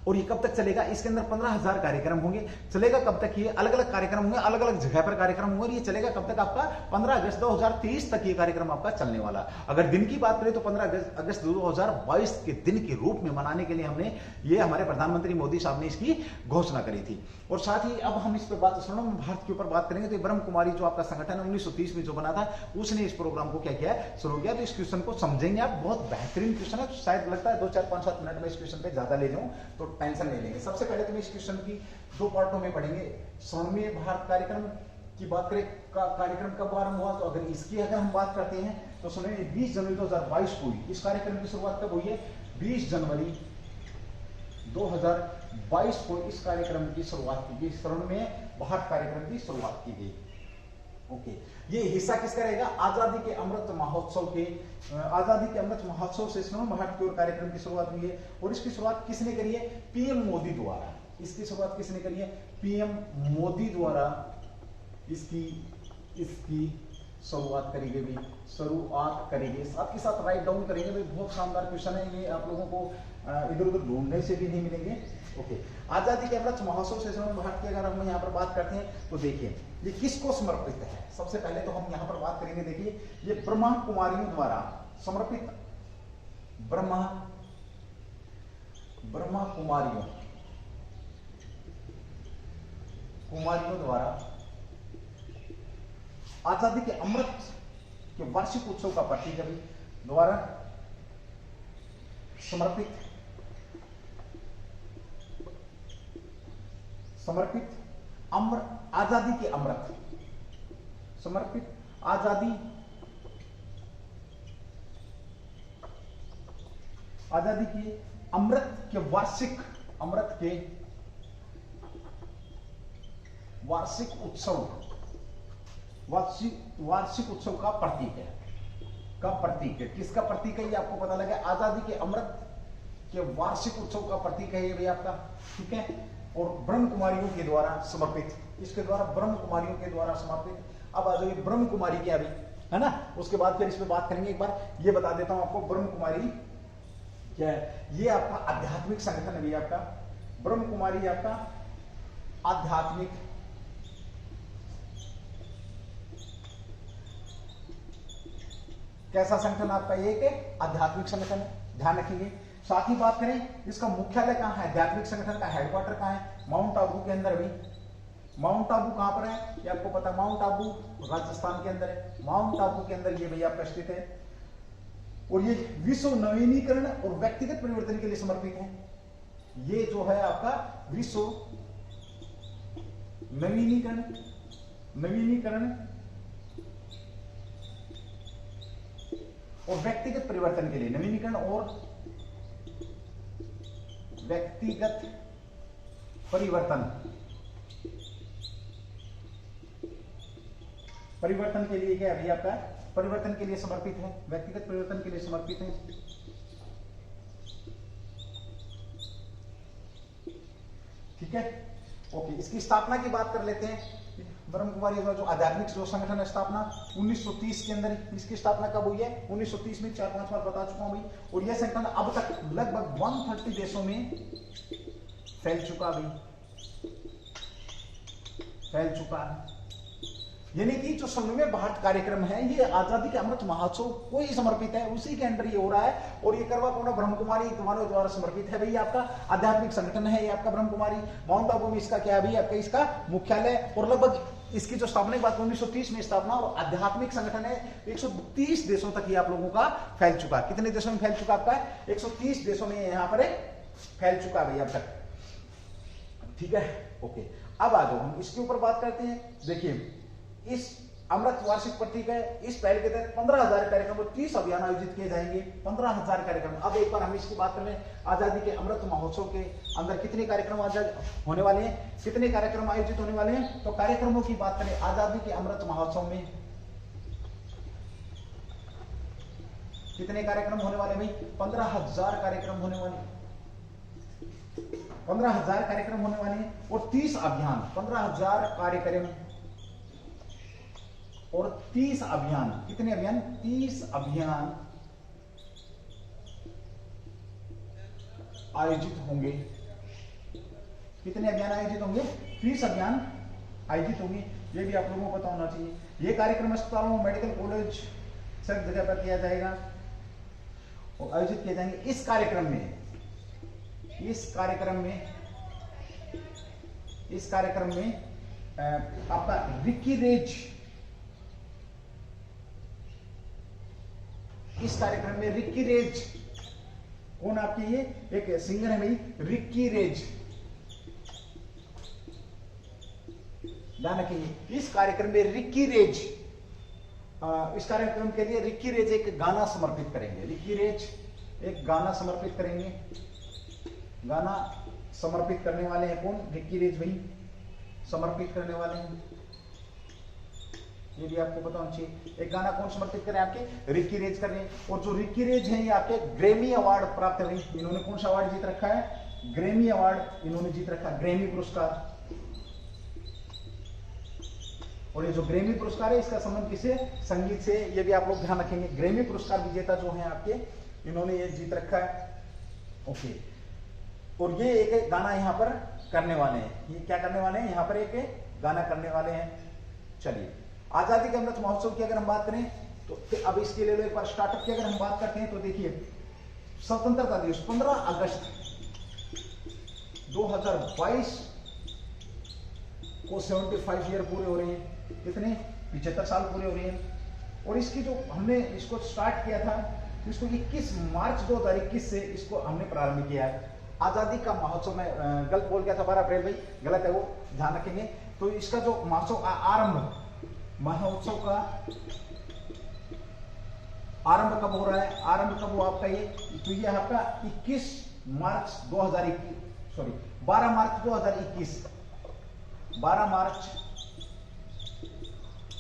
और ये कब तक चलेगा? इसके अंदर 15,000 कार्यक्रम होंगे। चलेगा कब तक? ये अलग अलग कार्यक्रम होंगे, अलग अलग जगह पर कार्यक्रम होंगे। और ये चलेगा कब तक? आपका 15 अगस्त 2023 तक ये कार्यक्रम आपका चलने वाला। अगर दिन की बात करें तो 15 अगस्त 2022 के दिन के रूप में मनाने के लिए हमने, ये हमारे प्रधानमंत्री मोदी साहब ने इसकी घोषणा करी थी। और साथ ही अब हम इस पर बात, स्वर्ण भारत के ऊपर बात करेंगे तो ब्रह्म कुमारी जो आपका संगठन है 1930 में जो बना था, उसने इस प्रोग्राम को क्या किया है, शुरू किया। तो इस क्वेश्चन को समझेंगे आप, बहुत बेहतरीन क्वेश्चन है। शायद लगता है 2, 4, 5, 7 मिनट में इस क्वेश्चन पे ज्यादा ले जाऊं तो टेंशन नहीं लेंगे। सबसे पहले तो इस क्वेश्चन की 2 पार्टों में पढ़ेंगे। स्वर्णिम भारत कार्यक्रम की बात करें, कार्यक्रम कब आरंभ हुआ, तो अगर इसकी अगर हम बात करते हैं तो सुनिए 20 जनवरी 2022 को हुई। इस कार्यक्रम की शुरुआत कब हुई है? 20 जनवरी 2022 को इस कार्यक्रम की शुरुआत की गई। स्वर्णिम भारत कार्यक्रम की शुरुआत की गई। ओके, ये हिस्सा किसका रहेगा? आजादी के अमृत महोत्सव के, आजादी के अमृत महोत्सव से स्वर्ण भारत की ओर कार्यक्रम की शुरुआत हुई है। और इसकी शुरुआत किसने करी है? पीएम मोदी द्वारा। इसकी शुरुआत किसने करी है? पीएम मोदी द्वारा इसकी शुरुआत करी गई, शुरुआत करी गई। साथ के साथ राइट डाउन करेंगे भाई, बहुत शानदार क्वेश्चन है ये, आप लोगों को इधर उधर ढूंढने से भी नहीं मिलेंगे। ओके, आजादी के अमृत महोत्सव से स्वर्ण भारत की अगर हम यहाँ पर बात करते हैं तो देखिए ये किसको समर्पित है। सबसे पहले तो हम यहाँ पर बात करेंगे, देखिए ये ब्रह्मा कुमारियों द्वारा समर्पित, ब्रह्मा कुमारियों द्वारा आजादी के अमृत के वार्षिक उत्सव का प्रतीक द्वारा समर्पित आजादी के अमृत, समर्पित आजादी के अमृत के वार्षिक उत्सव का प्रतीक है। किसका प्रतीक है? ये आपको पता लगे, आजादी के अमृत के वार्षिक उत्सव का प्रतीक है ये भी आपका, ठीक है। और ब्रह्म कुमारियों के द्वारा समर्पित, इसके द्वारा ब्रह्म कुमारियों के द्वारा समर्पित। अब आ जाइए ब्रह्म कुमारी क्या भी है ना, उसके बाद फिर इस पे बात करेंगे। एक बार ये बता देता हूं आपको, ब्रह्म कुमारी क्या है? ये आपका आध्यात्मिक संगठन है भैया आपका। ब्रह्म कुमारी आपका आध्यात्मिक कैसा संगठन आपका? एक आध्यात्मिक संगठन है, ध्यान रखेंगे। साथ ही बात करें इसका मुख्यालय कहां है? आध्यात्मिक संगठन का हेडक्वार्टर कहां है? माउंट आबू के अंदर। भी माउंट आबू कहां पर है ये आपको पता? माउंट आबू राजस्थान के अंदर है। माउंट आबू के अंदर ये भैया आपका स्थित है। और ये विश्व नवीनीकरण और व्यक्तिगत परिवर्तन के लिए समर्पित है। ये जो है आपका विश्व नवीनीकरण और व्यक्तिगत परिवर्तन के लिए, नवीनीकरण और व्यक्तिगत परिवर्तन के लिए क्या है आपका? परिवर्तन के लिए समर्पित है, व्यक्तिगत परिवर्तन के लिए समर्पित है, ठीक है। ओके, इसकी स्थापना की बात कर लेते हैं। ब्रह्म कुमारी जो आध्यात्मिक जो संगठन है, स्थापना 1930 के अंदर। इसकी स्थापना कब हुई है? 1930 में, 4-5 बार बता चुका हूं भाई। और यह संगठन अब तक लगभग 130 देशों में फैल चुका है। यानी कि जो स्वर्णिम भारत कार्यक्रम है ये आजादी के अमृत महोत्सव को ही समर्पित है, उसी के अंदर ये हो रहा है। और ये करवा कौन? ब्रह्म कुमारी तुम्हारे द्वारा समर्पित है भैया, आपका आध्यात्मिक संगठन है ये आपका ब्रह्म कुमारी। माउंट आबू में इसका क्या है भैया? आपका इसका मुख्यालय। और लगभग इसकी जो स्थापना की बात 1930 में स्थापना, और आध्यात्मिक संगठन है 130 देशों तक ये आप लोगों का फैल चुका। कितने देशों में फैल चुका आपका? 130 देशों में यहां पर फैल चुका भैया अब तक, ठीक है। ओके, अब आ जाओ हम इसके ऊपर बात करते हैं। देखिए इस अमृत वार्षिक प्रतीक है। इस पहल के तहत 15,000 कार्यक्रम और 30 अभियान आयोजित किए जाएंगे। 15,000 कार्यक्रम। अब एक बार हम इसकी बात करें, आजादी के अमृत महोत्सव के अंदर कितने कार्यक्रम होने वाले हैं, कितने कार्यक्रम आयोजित होने वाले हैं? तो कार्यक्रमों की बात करें आजादी के अमृत महोत्सव में कितने कार्यक्रम होने वाले भाई? 15,000 कार्यक्रम होने वाले, 15,000 कार्यक्रम होने वाले हैं और 30 अभियान। 15,000 कार्यक्रम और 30 अभियान। कितने अभियान? 30 अभियान आयोजित होंगे। कितने अभियान आयोजित होंगे? 30 अभियान आयोजित होंगे। ये भी आप लोगों को पता होना चाहिए। ये कार्यक्रम अस्पतालों, मेडिकल कॉलेज सब जगह पर किया जाएगा और आयोजित किए जाएंगे। इस कार्यक्रम में आपका रिकी रेज, इस कार्यक्रम में रिकी रेज कौन आपके? ये एक सिंगर है भाई, रिकी रेज। ध्यान रखिए, इस कार्यक्रम में रिकी रेज, इस कार्यक्रम के लिए रिकी रेज एक गाना समर्पित करेंगे। रिकी रेज एक गाना समर्पित करेंगे। गाना समर्पित करने वाले हैं कौन? रिकी रेज भाई समर्पित करने वाले हैं। ये भी आपको पता होना चाहिए। एक गाना कौन समर्पित करें? आपके रिकी रेज कर रहे हैं। और जो रिकी रेज हैं ये आपके ग्रैमी अवार्ड प्राप्त है। इन्होंने कौन सा अवार्ड जीत रखा है? ग्रैमी अवार्ड इन्होंने जीत रखा है, ग्रैमी पुरस्कार। और ये जो ग्रैमी पुरस्कार है इसका संबंध किससे? संगीत से। ये भी आप लोग ध्यान रखेंगे। ग्रैमी पुरस्कार विजेता जो है आपके, इन्होंने ये जीत रखा है। ओके, और ये एक गाना यहाँ पर करने वाले हैं। ये क्या करने वाले हैं? यहाँ पर एक गाना करने वाले हैं। चलिए, आजादी के अमृत महोत्सव की अगर हम बात करें तो अब इसके लिए एक बार स्टार्टअप की अगर हम बात करते हैं तो देखिए, स्वतंत्रता दिवस 15 अगस्त 2022 को 75 ईयर पूरे हो रहे हैं। कितने? 75 साल पूरे हो रहे हैं। और इसकी जो हमने इसको स्टार्ट किया था, इसको 21 मार्च 2021 से इसको हमने प्रारंभ किया है। आजादी का महोत्सव में गलत बोल गया था, 12 अप्रैल भाई, गलत है वो, ध्यान रखेंगे। तो इसका जो महोत्सव का आरंभ कब हो रहा है? आरंभ कब हुआ आपका? ये तो ये आपका 12 मार्च 2021, 12 मार्च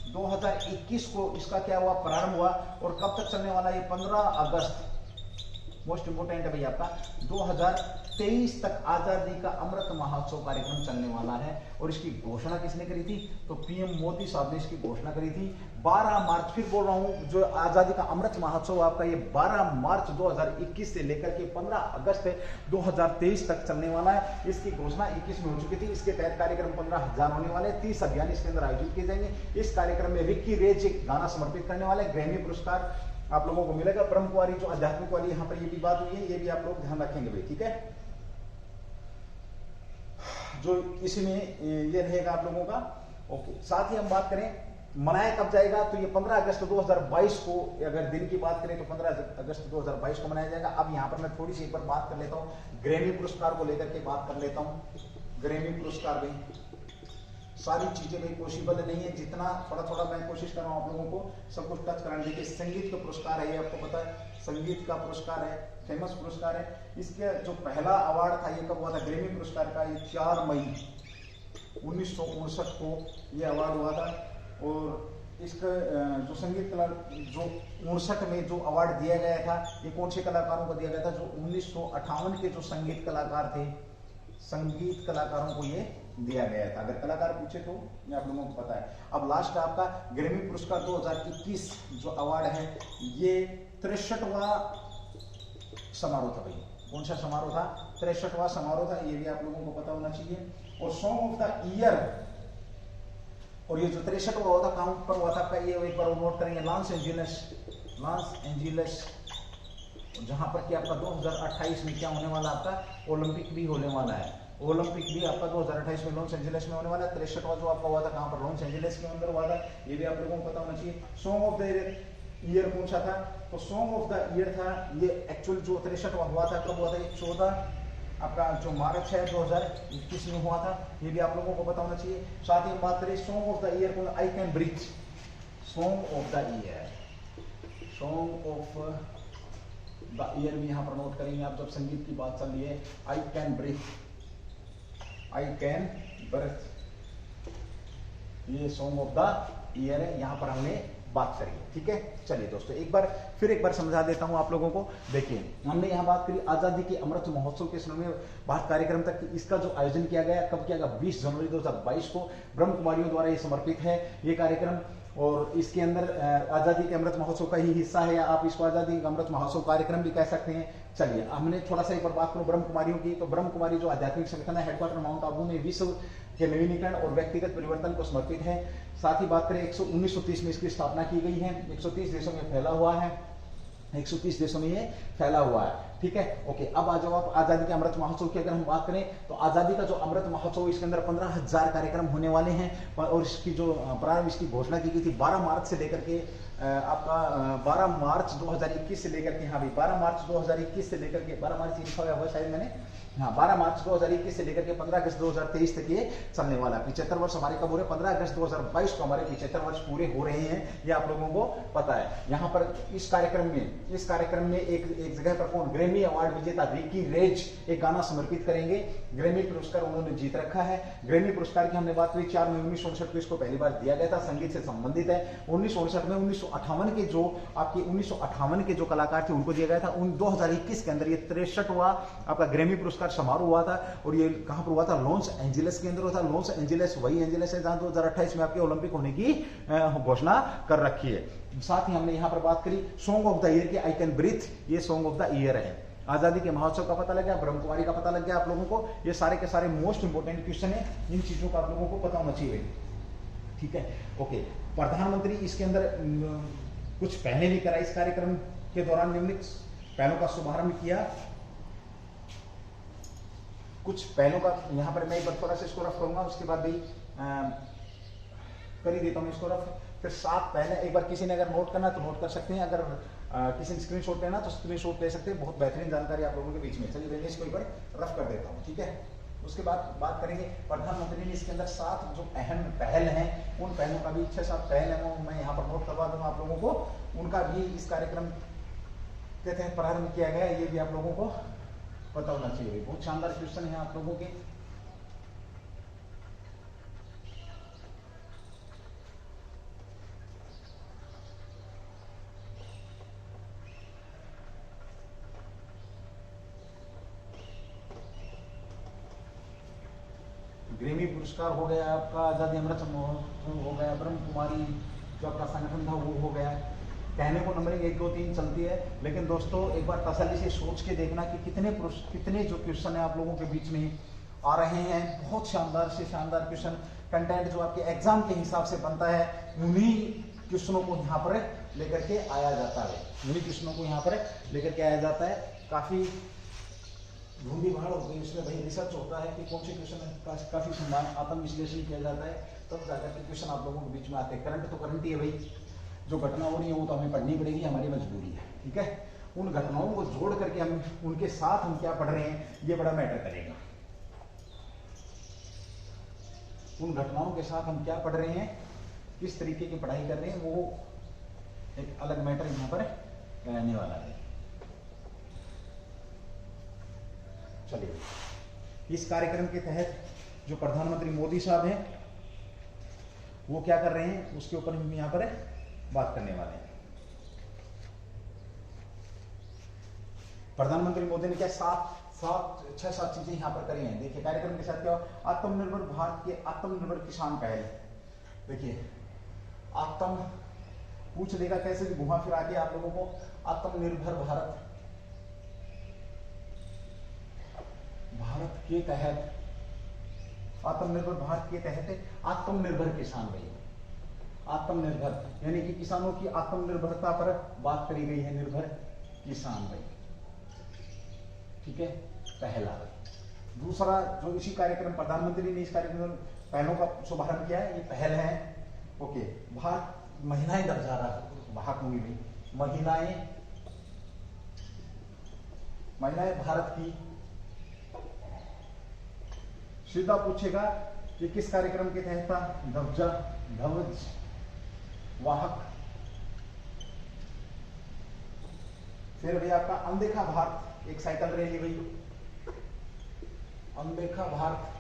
2021 को इसका क्या हुआ? प्रारंभ हुआ। और कब तक चलने वाला? ये 15 अगस्त, मोस्ट इंपोर्टेंट है भाई आपका, 2023 तक आजादी का अमृत महोत्सव कार्यक्रम चलने वाला है। और इसकी घोषणा किसने करी थी? तो पीएम मोदी साहब ने इसकी घोषणा करी थी 12 मार्च। फिर बोल रहा हूं, जो आजादी का अमृत महोत्सव आपका ये 12 मार्च 2021 से लेकर के 15 अगस्त 2023 तक चलने वाला है। इसकी घोषणा 21 में हो चुकी थी। इसके तहत कार्यक्रम 15,000 होने वाले, 30 अभियान इसके अंदर आयोजित किए जाएंगे। इस कार्यक्रम में रिकी रेज एक गाना समर्पित करने वाले, ग्रैमी पुरस्कार आप लोगों को मिलेगा। ब्रह्म कुमारी जो आध्यात्मिक वाली यहाँ पर ये भी बात हुई है, ये भी आप लोग ध्यान रखेंगे भाई, ठीक है। जो इसमें ये रहेगा आप लोगों का। ओके, साथ ही हम बात करें मनाया कब जाएगा, तो ये 15 अगस्त 2022 को, अगर दिन की बात करें तो 15 अगस्त 2022 को मनाया जाएगा। अब यहाँ पर मैं थोड़ी सी एक बार बात कर लेता हूँ, ग्रैमी पुरस्कार को लेकर के बात कर लेता हूँ। ग्रैमी पुरस्कार भाई, सारी चीजें भाई पॉसिबल नहीं है, जितना थोड़ा थोड़ा मैं कोशिश कर रहा हूँ आप लोगों को सब कुछ टच कराने। देखिए, संगीत का पुरस्कार है, ये आपको पता है, संगीत का पुरस्कार है, फेमस पुरस्कार है। इसके जो पहला अवार्ड था ये कब हुआ था? ग्रैमी पुरस्कार का ये 4 मई 1959 को ये अवार्ड हुआ था। और इसका जो संगीत कला जो 59 में जो अवार्ड दिया गया था, ये कौन से कलाकारों को दिया गया था? जो 1958 के जो संगीत कलाकार थे, संगीत कलाकारों को ये दिया गया था। अगर कलाकार पूछे तो ये आप लोगों को पता है। अब लास्ट आपका ग्रैमी पुरस्कार 2021 जो अवार्ड है, ये 63वां समारोह था भाई। कौन सा समारोह था? 63वां समारोह था, ये भी आप लोगों को पता होना चाहिए। और सॉन्ग ऑफ द ईयर, और ये जो 63वां हुआ था कहां पर हुआ था आपका, ये एक बार नोट करेंगे, लॉस एंजिल्स, जहां पर कि आपका 2028 में क्या होने वाला, आपका ओलंपिक भी होने वाला है। ओलंपिक भी आपका 2028 में लॉस एंजिल्स में होने वाला है। 63वां जो आपका हुआ था कहां पर? लॉस एंजिल्स के अंदर हुआ था, ये भी आप लोगों को पता होना चाहिए। सॉन्ग ऑफ द ईयर कौन सा था? तो सॉन्ग ऑफ द ईयर था ये, एक्चुअल जो 63वां हुआ था कब हुआ था? ये 14 आपका जो मार्च है 2021 में हुआ था, ये भी आप लोगों को पता होना चाहिए। साथ ही हम बात करें सॉन्ग ऑफ द ईयर को, I can breathe, song of the year, song of the year भी यहां पर नोट करेंगे आप जब संगीत की बात चल रही है। I can breathe, I can breathe, ये सॉन्ग ऑफ द ईयर है, यहां पर हमने बात करी है। ठीक है, चलिए दोस्तों एक बार समझा देता हूं आप लोगों को। देखिए हमने यहां बात करी आजादी के अमृत महोत्सव के समय में भारत कार्यक्रम तक, इसका जो आयोजन किया गया कब किया गया, 20 जनवरी 2022 को ब्रह्म कुमारियों द्वारा ये समर्पित है ये कार्यक्रम। और इसके अंदर आजादी के अमृत महोत्सव का ही हिस्सा है, या आप इसको आजादी का अमृत महोत्सव कार्यक्रम भी कह सकते हैं। चलिए हमने थोड़ा सा एक बार बात करो ब्रह्म कुमारियों की, तो ब्रह्म कुमारी जो आध्यात्मिक संगठन है हेडक्वार्टर माउंट आबू में विश्व के नवीनीकरण और व्यक्तिगत परिवर्तन को समर्पित है। साथ ही बात करें 1930 में इसकी स्थापना की गई है, 130 देशों में फैला हुआ है, 130 देशों में ये फैला हुआ है। ठीक है, ओके। अब आ जाओ आप आजादी के अमृत महोत्सव की अगर हम बात करें तो आजादी का जो अमृत महोत्सव इसके अंदर 15,000 कार्यक्रम होने वाले हैं। और इसकी जो प्रारंभ इसकी घोषणा की गई थी 12 मार्च से लेकर के आपका 12 मार्च 2021 से लेकर के, हाँ भाई 12 मार्च 2021 से लेकर के 12 मार्च लिखा हुआ शायद मैंने, हाँ 12 मार्च 2021 से लेकर के 15 अगस्त 2023 तक ये चलने वाला है। 75 वर्ष हमारे कब हो रहे हैं, 15 अगस्त 2022 को हमारे 75 वर्ष पूरे हो रहे हैं, ये आप लोगों को पता है। यहाँ पर इस कार्यक्रम में एक जगह पर कौन, ग्रैमी अवार्ड विजेता रिकी रेज एक गाना समर्पित करेंगे। ग्रैमी पुरस्कार उन्होंने जीत रखा है। ग्रैमी पुरस्कार की हमने बात करी 4 मई 1969 को इसको पहली बार दिया गया था, संगीत से संबंधित है। 1969 में 1958 के जो आपके 1958 के जो कलाकार थे उनको दिया गया था। 2021 के अंदर ये 63वां आपका ग्रैमी पुरस्कार समारोह हुआ था। और ये कहां पर हुआ था, लॉस एंजिल्स के अंदर हुआ था। लॉस एंजिल्स वही एंजिल्स है जहां 2028 में आपके ओलंपिक होने की घोषणा कर रखी है। साथ ही हमने यहां पर बात करी सॉन्ग ऑफ द ईयर की, आई कैन ब्रीथ, ये सॉन्ग ऑफ द ईयर है। आजादी के महोत्सव का पता लग गया, ब्रह्म कुमारी का पता लग गया आप लोगों को। ये सारे के सारे मोस्ट इंपोर्टेंट क्वेश्चन है, इन चीजों का आप लोगों को पता होना चाहिए। ठीक है, ओके। प्रधानमंत्री इसके अंदर कुछ पहले भी करा, इस कार्यक्रम के दौरान निम्नलिखित पहलों का शुभारंभ किया। कुछ पहलों का यहाँ पर मैं एक बार थोड़ा सा इसको रफ करूंगा, उसके बाद भी कर ही देता हूँ इसको रफ। फिर 7 पहले एक बार किसी ने अगर नोट करना तो नोट कर सकते हैं, अगर किसी ने स्क्रीनशॉट लेना तो स्क्रीनशॉट ले सकते हैं। बहुत बेहतरीन जानकारी आप लोगों के बीच में। चलिए मैं इसको एक बार रफ कर देता हूँ, ठीक है। उसके बाद बात करेंगे प्रधानमंत्री ने इसके अंदर 7 जो अहम पहल हैं, उन पहलों का भी 6-7 पहल है वो मैं यहाँ पर नोट करवा दूंगा आप लोगों को। उनका भी इस कार्यक्रम के तहत प्रारंभ किया गया, ये भी आप लोगों को पता होना चाहिए। बहुत शानदार क्वेश्चन है आप लोगों के। ग्रैमी पुरस्कार हो गया आपका, आजादी अमृत महोत्सव हो गया, ब्रह्म कुमारी जो आपका संगठन था वो हो गया। कहने को नंबरिंग 1 2 3 चलती है, लेकिन दोस्तों एक बार तसल्ली से सोच के देखना कि कितने जो क्वेश्चन है आप लोगों के बीच में आ रहे हैं। बहुत शानदार से शानदार क्वेश्चन, कंटेंट जो आपके एग्जाम के हिसाब से बनता है, उन्हीं क्वेश्चनों को यहाँ पर लेकर के आया जाता है। उन्हीं क्वेश्चनों को यहाँ पर लेकर के आया जाता है। काफी ढूंढी भाड़ होती है इसमें, भाई रिसर्च होता है कि कौन से क्वेश्चन काफी सम्मान आत्म विश्लेषण किया जाता है, तब जाकर के क्वेश्चन आप लोगों के बीच में आते हैं। करंट तो करंट ही है भाई, जो घटना हो रही है वो तो हमें पढ़नी पड़ेगी, हमारी मजबूरी है, ठीक है। उन घटनाओं को जोड़ करके हम उनके साथ हम क्या पढ़ रहे हैं ये बड़ा मैटर करेगा। उन घटनाओं के साथ हम क्या पढ़ रहे हैं, किस तरीके की पढ़ाई कर रहे हैं, वो एक अलग मैटर यहाँ पर रहने वाला है। चलिए, इस कार्यक्रम के तहत जो प्रधानमंत्री मोदी साहब हैं वो क्या कर रहे हैं उसके ऊपर हम यहाँ पर बात करने वाले हैं। प्रधानमंत्री मोदी ने क्या 6-7 चीजें यहाँ पर करी हैं। देखिए कार्यक्रम के साथ क्या, आत्मनिर्भर भारत के आत्मनिर्भर किसान पहल। देखिए आत्म पूछ लेगा कैसे भी घुमा फिरा के आप लोगों को, आत्मनिर्भर भारत के तहत, आत्मनिर्भर भारत के तहत आत्मनिर्भर किसान भाई, आत्मनिर्भर यानी कि किसानों की आत्मनिर्भरता पर बात करी गई है, निर्भर किसान भाई, ठीक है, पहला। दूसरा जो इसी कार्यक्रम प्रधानमंत्री ने इस कार्यक्रम पहलों का शुभारंभ किया है, ये पहल है, ओके। भारत महिलाएं दर्जा रहा भाग होंगी भाई, महिलाएं भारत की। सीधा पूछेगा कि किस कार्यक्रम के तहत था, ध्वज वाहक। फिर भैया आपका अनदेखा भारत, एक साइकिल रैली भाई, अनदेखा भारत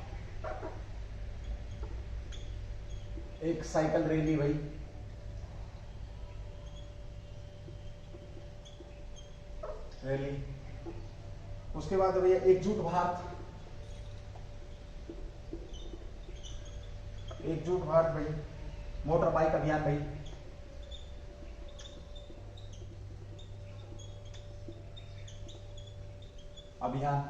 एक साइकिल रैली भाई। रैली। उसके बाद भैया एकजुट भारत, एकजुट भारत भाई, मोटर बाइक अभियान भाई। अभियान।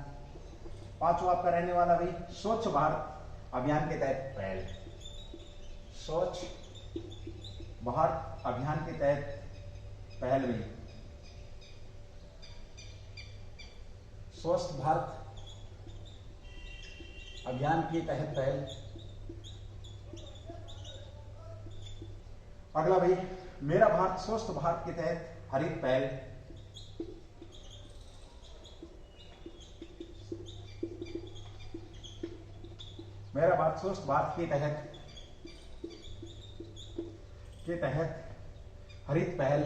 पांचवा आपका रहने वाला भाई स्वच्छ भारत अभियान के तहत पहल, स्वच्छ भारत अभियान के तहत पहल भाई, स्वस्थ भारत अभियान के तहत पहल। अगला भाई मेरा भारत स्वस्थ भारत के तहत हरित पहल। मेरा भारत स्वस्थ भारत के तहत हरित पहल,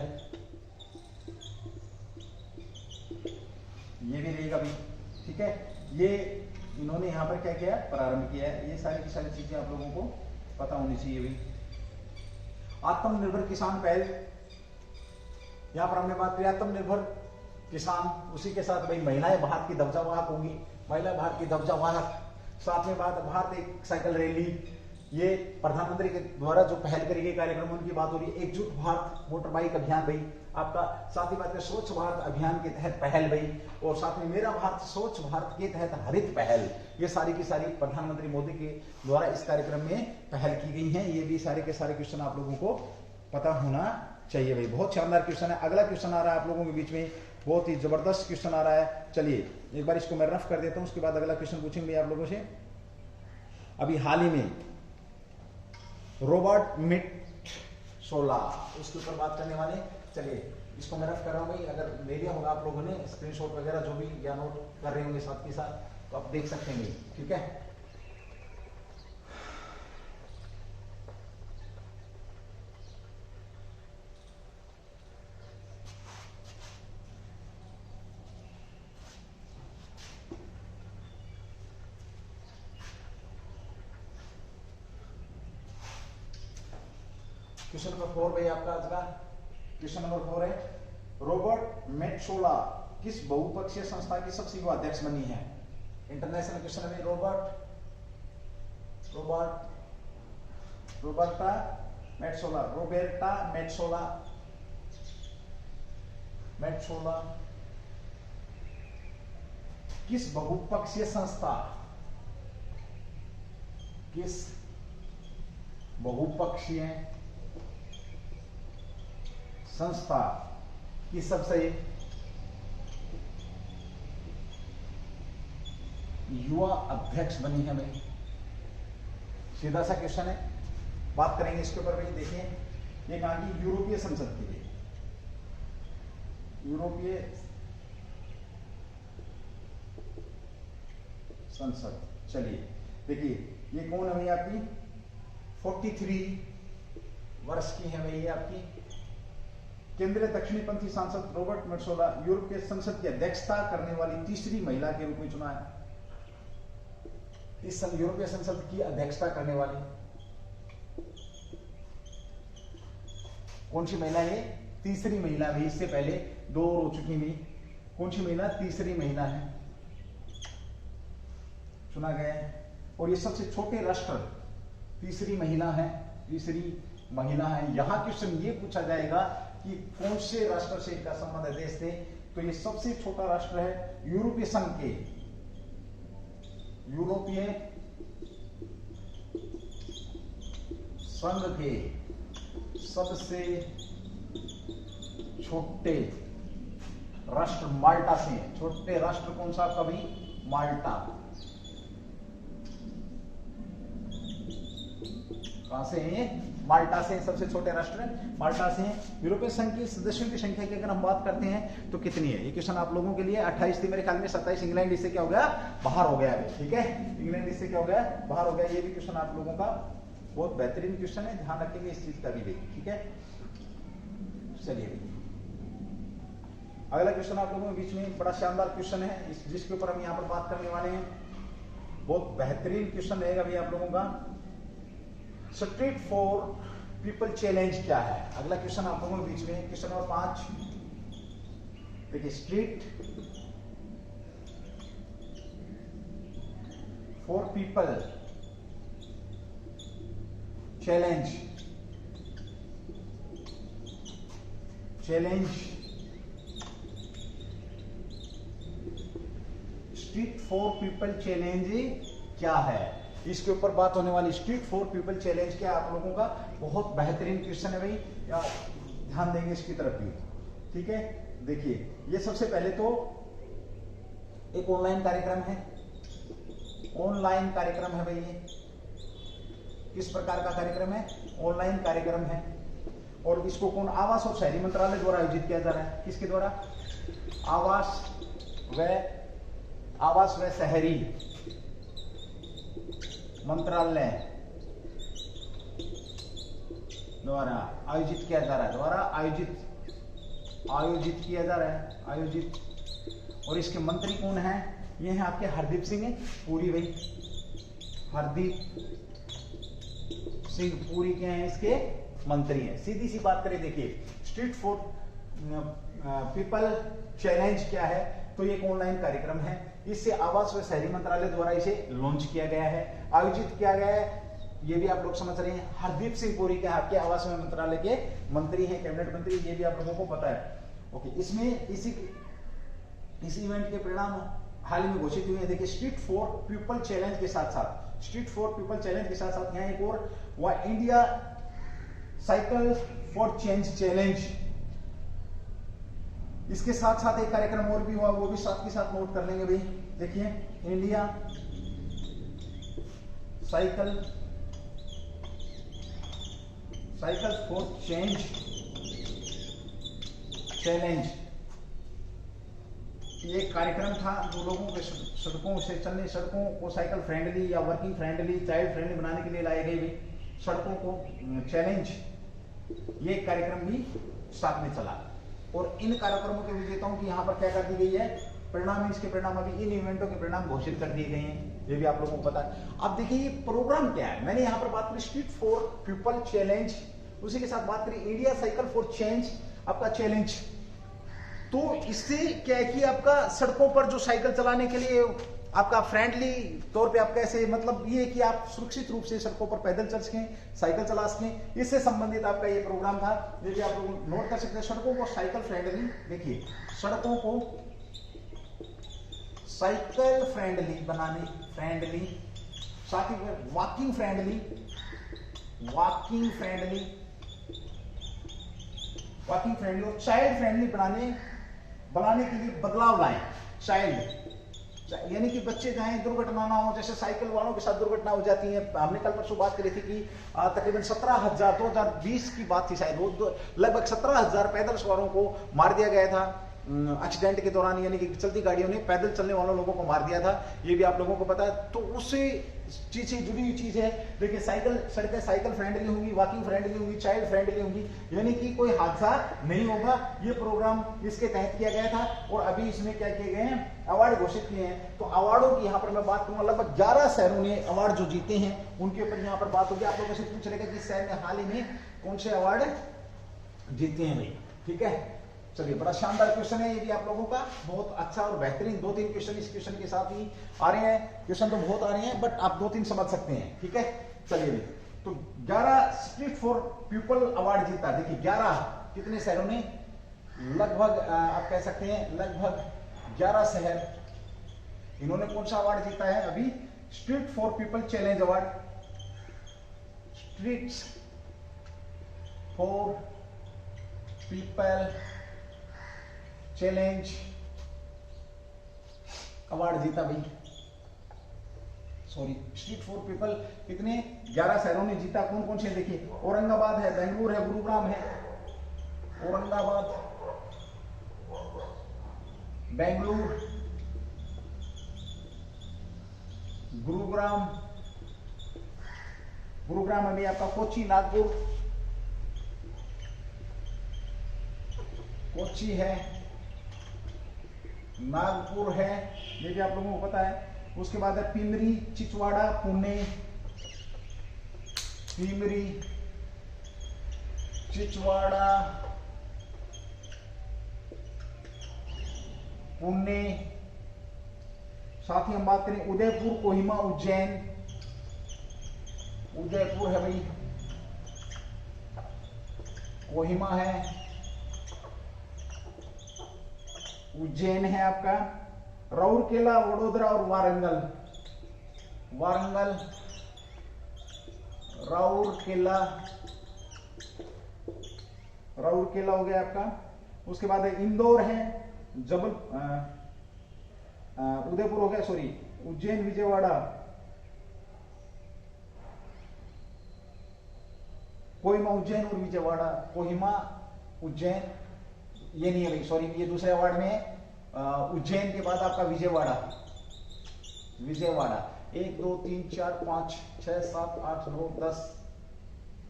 ये भी रहेगा भी। ठीक है, ये इन्होंने यहां पर क्या किया, प्रारंभ किया है। ये सारी की सारी चीजें आप लोगों को पता होनी चाहिए भी। आत्मनिर्भर किसान पहल, यहां पर हमने बात की आत्मनिर्भर किसान, उसी के साथ भाई महिलाएं भारत की ध्वजावाहक होंगी, महिला भारत की ध्वजावाहक। साथ में बात भारत एक साइकिल रैली, ये प्रधानमंत्री के द्वारा जो पहल करी गई कार्यक्रम उनकी बात हो रही है। एकजुट भारत मोटर बाइक अभियान भाई आपका, साथ ही बात है स्वच्छ भारत अभियान के तहत पहल भाई, और साथ में मेरा भारत स्वच्छ भारत के तहत हरित पहल। ये सारी की सारी प्रधानमंत्री मोदी के द्वारा इस कार्यक्रम में पहल की गई है। ये भी सारे के सारे क्वेश्चन आप लोगों को पता होना चाहिए भाई। बहुत शानदार क्वेश्चन है। अगला क्वेश्चन आ रहा है आप लोगों के बीच में, बहुत ही जबरदस्त क्वेश्चन आ रहा है। चलिए एक बार इसको मैं रफ कर देता हूं, उसके बाद अगला क्वेश्चन पूछेंगे आप लोगों से। अभी हाल ही में रॉबर्ट मेट्सोला, उसके ऊपर बात करने वाले। चलिए इसको मैं रफ कर रहा हूं भाई, अगर ले लिया होगा आप लोगों ने स्क्रीनशॉट वगैरह जो भी या नोट कर रहे होंगे साथ के साथ, तो आप देख सकते हैं। ठीक है, क्वेश्चन नंबर 4 भाई आपका आज का क्वेश्चन नंबर 4 है, रॉबर्ट मेट्सोला किस बहुपक्षीय संस्था की सबसे युवा अध्यक्ष बनी है? इंटरनेशनल क्वेश्चन है। रोबर्टा मेट्सोला किस बहुपक्षीय संस्था, किस बहुपक्षीय संस्था की सबसे युवा अध्यक्ष बनी है भाई? सीधा सा क्वेश्चन है, बात करेंगे इसके ऊपर भाई। देखिए ये कहा कि यूरोपीय संसद के लिए, यूरोपीय संसद। चलिए देखिए ये कौन है भाई, आपकी 43 वर्ष की है भाई, ये आपकी केंद्रीय दक्षिणीपंथी सांसद रॉबर्ट मेट्सोला यूरोप के संसद की अध्यक्षता करने वाली तीसरी महिला के रूप में चुना है। इस यूरोपीय संसद की अध्यक्षता करने वाली कौन सी महिला है? तीसरी महिला भी, इससे पहले 2 हो चुकी भी। कौन सी महिला? तीसरी महिला है, चुना गया है। और ये सबसे छोटे राष्ट्र, तीसरी महिला है, तीसरी महिला है। यहां क्वेश्चन ये पूछा जाएगा कि कौन से राष्ट्र से इनका संबंध है देश से, तो ये सबसे छोटा राष्ट्र है यूरोपीय संघ के, यूरोपीय संघ के सबसे छोटे राष्ट्र माल्टा से। छोटे राष्ट्र कौन सा? कभी माल्टा। कहां से है? माल्टा से। सबसे छोटे राष्ट्र माल्टा से हैं। यूरोपीय संघ की सदस्यों की संख्या की अगर हम बात करते हैं तो कितनी है? ये क्वेश्चन आप लोगों के लिए 28 थी मेरे ख्याल में, 27 इंग्लैंड इससे क्या हो गया? बाहर हो गया है। ठीक है, इंग्लैंड इससे क्या हो गया? बाहर हो गया। ये भी क्वेश्चन आप लोगों का बहुत बेहतरीन क्वेश्चन है, ध्यान रखेंगे इस चीज का भी देखिए, ठीक है। चलिए अगला क्वेश्चन आप लोगों के बीच में बड़ा शानदार क्वेश्चन है, जिसके ऊपर हम यहाँ पर बात करने वाले हैं। बहुत बेहतरीन क्वेश्चन रहेगा भाई आप लोगों का। स्ट्रीट फॉर पीपल चैलेंज क्या है? अगला क्वेश्चन आप लोगों के बीच में क्वेश्चन नंबर 5 देखिए, street for people challenge street for people challenge क्या है, इसके ऊपर बात होने वाली। स्ट्रीट फॉर पीपल चैलेंज क्या आप लोगों का? बहुत बेहतरीन क्वेश्चन है भाई, ध्यान देंगे इसकी तरफ भी, ठीक है। देखिए ये सबसे पहले तो एक ऑनलाइन कार्यक्रम है, ऑनलाइन कार्यक्रम है भाई। ये किस प्रकार का कार्यक्रम है? ऑनलाइन कार्यक्रम है। और इसको कौन? आवास और शहरी मंत्रालय द्वारा आयोजित किया जा रहा है। किसके द्वारा? आवास व शहरी मंत्रालय द्वारा आयोजित किया जा रहा है, आयोजित किया जा रहा है, आयोजित। और इसके मंत्री कौन है? ये हैं आपके हरदीप सिंह पुरी भाई, हरदीप सिंह पुरी क्या है? इसके मंत्री हैं। सीधी सी बात करें, देखिए स्ट्रीट फॉर पीपल चैलेंज क्या है? तो ये एक ऑनलाइन कार्यक्रम है, इससे आवास व शहरी मंत्रालय द्वारा इसे लॉन्च किया गया है, आयोजित किया गया है। ये भी आप लोग समझ रहे हैं, हरदीप सिंह पुरी के आपके आवास व मंत्रालय के मंत्री हैं, कैबिनेट मंत्री, ये भी आप लोगों को पता है। ओके, इसमें इस इवेंट के परिणाम हाल ही में घोषित हुए हैं। देखिए स्ट्रीट फॉर पीपल चैलेंज के साथ साथ, स्ट्रीट फॉर पीपल चैलेंज के साथ साथ यहाँ एक और वह India cycle for change challenge, इसके साथ साथ एक कार्यक्रम और भी हुआ, वो भी साथ के साथ नोट कर लेंगे भाई। देखिए India cycle for change challenge, ये कार्यक्रम था जो लोगों के सड़कों से चलने, सड़कों को साइकिल फ्रेंडली या वर्किंग फ्रेंडली, चाइल्ड फ्रेंडली बनाने के लिए लाए गए भी सड़कों को चैलेंज, ये कार्यक्रम भी साथ में चला। और इन कार्यक्रमों के विजेताओं की यहाँ पर क्या कर दी गई है? परिणाम, इसके परिणाम अभी इन इवेंटों के परिणाम घोषित कर दिए गए हैं, ये भी आप लोगों को पता है। अब देखिए ये प्रोग्राम क्या है, मैंने यहाँ पर बात करी स्ट्रीट फॉर पीपल चैलेंज, उसी के साथ बात करी इंडिया साइकिल फॉर चेंज आपका चैलेंज। तो इससे क्या है कि आपका सड़कों पर जो साइकिल चलाने के लिए आपका फ्रेंडली तौर पे आप कैसे, मतलब ये कि आप सुरक्षित रूप से सड़कों पर पैदल चल सकें, साइकिल चला सकें, इससे संबंधित आपका ये प्रोग्राम था। देखिए आप लोग नोट कर सकते हैं, सड़कों को साइकिल फ्रेंडली, देखिए सड़कों को साइकिल फ्रेंडली बनाने, फ्रेंडली, साथ ही वॉकिंग फ्रेंडली और चाइल्ड फ्रेंडली बनाने के लिए बदलाव लाए। चाइल्ड यानी कि बच्चे जाएं, दुर्घटना ना हो, जैसे साइकिल वालों के साथ दुर्घटना हो जाती है। हमने कल परसों बात करी थी कि तकरीबन 17,000, 2020 की बात थी शायद, लगभग 17,000 पैदल सवारों को मार दिया गया था एक्सीडेंट के दौरान, यानी कि चलती गाड़ियों ने पैदल चलने वालों लोगों को मार दिया था, ये भी आप लोगों को पता है। तो उससे चीज से जुड़ी हुई चीज है। देखिए सड़कें साइकिल फ्रेंडली होंगी, वॉकिंग फ्रेंडली होंगी, चाइल्ड फ्रेंडली होंगी, यानी कि कोई हादसा नहीं होगा। ये प्रोग्राम इसके तहत किया गया था और अभी इसमें क्या किए गए हैं? अवार्ड घोषित किए हैं। तो अवार्डों की यहाँ पर मैं बात करूंगा, लगभग 11 शहरों ने अवार्ड जो जीते हैं उनके ऊपर यहाँ पर बात होगी। आप लोगों से पूछ रहेगा कि इस शहर ने हाल ही में कौन से अवार्ड जीते हैं भाई, ठीक है। चलिए बड़ा शानदार क्वेश्चन है ये भी आप लोगों का, बहुत अच्छा और बेहतरीन। 2-3 क्वेश्चन इस क्वेश्चन के साथ ही आ रहे हैं, क्वेश्चन तो बहुत आ रहे हैं बट आप 2-3 समझ सकते हैं, ठीक है। चलिए तो 11 स्ट्रीट फॉर पीपल अवार्ड जीता। देखिए 11 कितने शहरों ने? लगभग आप कह सकते हैं लगभग 11 शहर, इन्होंने कौन सा अवार्ड जीता है अभी? Street for people challenge award, streets for people challenge award जीता भाई। सॉरी, स्ट्रीट फॉर पीपल कितने? 11 शहरों ने जीता। कौन कौन से? देखिए औरंगाबाद है, बेंगलुरु है, गुरुग्राम है, औरंगाबाद, बेंगलुरु, गुरुग्राम, गुरुग्राम अभी आपका कोची, नागपुर, कोची है, नागपुर है, ये भी आप लोगों को पता है। उसके बाद है पिंपरी चिचवाड़ा, पुणे, पिंपरी चिचवाड़ा, पुणे। साथ ही हम बात करें उदयपुर, कोहिमा, उज्जैन, उदयपुर है भाई, कोहिमा है, उज्जैन है आपका, राउरकेला, वडोदरा और वारंगल, वारंगल, राउरकेला, राउरकेला हो गया आपका। उसके बाद इंदौर है, उदयपुर हो गया, सॉरी, उज्जैन, विजयवाड़ा, कोहिमा, उज्जैन और विजयवाड़ा, कोहिमा, उज्जैन, ये नहीं है भाई, सॉरी, ये दूसरे वार्ड में है। उज्जैन के बाद आपका विजयवाड़ा, विजयवाड़ा 1 2 3 4 5 6 7 8 9 10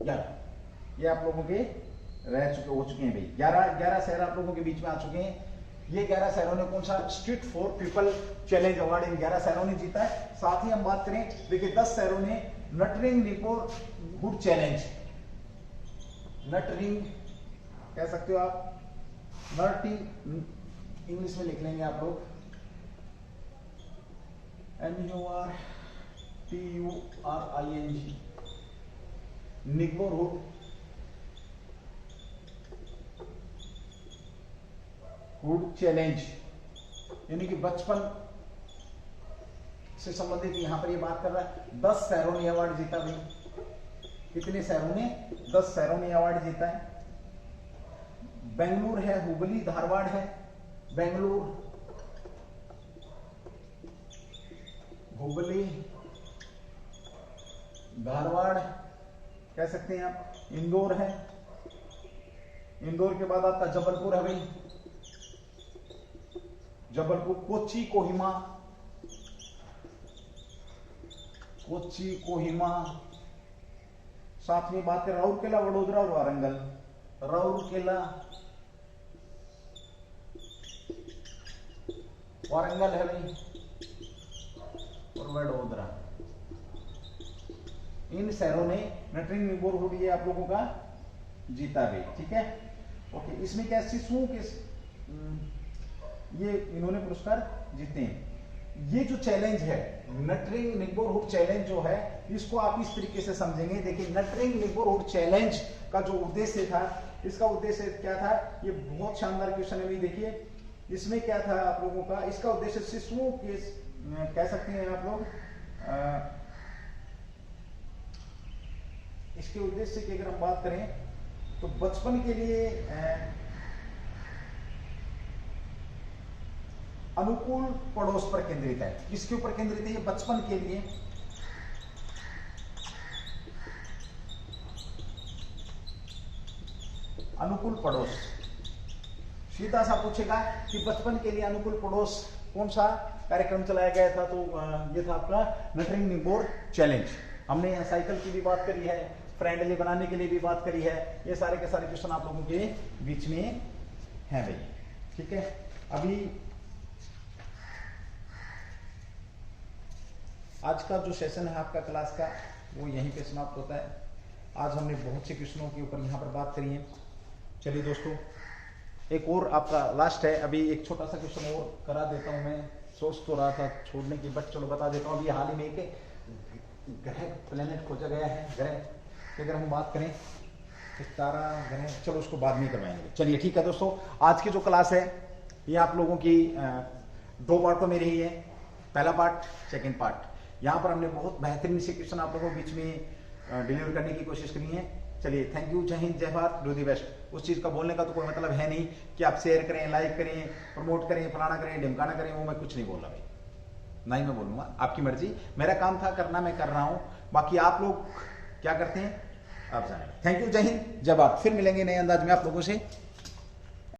11, ये आप लोगों के हो चुके हैं भाई। 11 शहर आप लोगों के बीच में आ चुके हैं। ये 11 शहरों ने कौन सा street for people challenge award in 11 शहरों ने जीता है। साथ ही हम बात करें, देखिए 10 शहरों ने नटरिंग नेबरहुड चैलेंज, नटरिंग कह सकते हो आप, नटरिंग इंग्लिश में लिख लेंगे आप लोग, NURTURING, नेबरहुड चैलेंज, यानी कि बचपन से संबंधित यहां पर ये बात कर रहा है। 10 शहरों ने अवार्ड जीता भाई। कितने शहरों ने? 10 शहरों ने अवार्ड जीता है। बेंगलुरु है, हुबली, धारवाड़ है, बेंगलुरु, हुबली, धारवाड़ कह सकते हैं आप, इंदौर है, इंदौर के बाद आपका जबलपुर है भाई, जबलपुर, कोच्चि, कोहिमा, कोच्चि, कोहिमा। साथ में बात करें राउरकेला, वडोदरा और वारंगल, राउरकेला, वारंगल है भाई और वडोदरा। इन शहरों ने नटरिंग नेबरहुड ये आप लोगों का जीता भाई, ठीक है। ओके, इसमें क्या शिशुओं के ये इन्होंने पुरस्कार जीते हैं। ये जो चैलेंज है नटरिंग नेबरहुड चैलेंज जो है, इसको आप इस तरीके से समझेंगे। देखिए नटरिंग नेबरहुड चैलेंज का जो उद्देश्य था, इसका उद्देश्य क्या था, ये बहुत शानदार क्वेश्चन है। देखिए इसमें क्या था आप लोगों का, इसका उद्देश्य शिशुओं के कह सकते हैं आप लोग, इसके उद्देश्य की अगर हम बात करें तो बचपन के लिए अनुकूल पड़ोस पर केंद्रित है। किसके ऊपर केंद्रित है? ये बचपन के लिए अनुकूल पड़ोस। सीधा सा पूछेगा कि बचपन के लिए अनुकूल पड़ोस कौन सा कार्यक्रम चलाया गया था, तो ये था आपका नटरिंग नेबरहुड चैलेंज। हमने यहाँ साइकिल की भी बात करी है, फ्रेंडली बनाने के लिए भी बात करी है। ये सारे के सारे क्वेश्चन आप लोगों के बीच में हैं भाई, ठीक है। अभी आज का जो सेशन है आपका क्लास का, वो यहीं पे समाप्त होता है। आज हमने बहुत से क्वेश्चनों के ऊपर यहाँ पर बात करी है। चलिए दोस्तों, एक और आपका लास्ट है। अभी एक छोटा सा क्वेश्चन और करा देता हूँ। मैं सोच तो रहा था छोड़ने की, बट चलो बता देता हूँ। अभी हाल ही में एक ग्रह प्लेनेट खोजा गया है, ग्रह की अगर हम बात करें, तारा ग्रह, चलो उसको बाद में करवाएंगे। चलिए ठीक है दोस्तों, आज की जो क्लास है ये आप लोगों की 2 पार्टों में रही है। पहला पार्ट, सेकेंड पार्ट। यहाँ पर हमने बहुत बेहतरीन से क्वेश्चन आप लोगों के बीच में डिलीवर करने की कोशिश करी है। चलिए, थैंक यू, जय हिंद, जय भारत, डू दी बेस्ट। उस चीज़ का बोलने का तो कोई मतलब है नहीं कि आप शेयर करें, लाइक करें, प्रमोट करें, फलाना करें, ढिमकाना करें, वो मैं कुछ नहीं बोल रहा भाई, ना ही मैं बोलूँगा। आपकी मर्जी, मेरा काम था करना, मैं कर रहा हूँ। बाकी आप लोग क्या करते हैं आप जाने। थैंक यू, जय हिंद, जय भारत। फिर मिलेंगे नए अंदाज में आप लोगों से।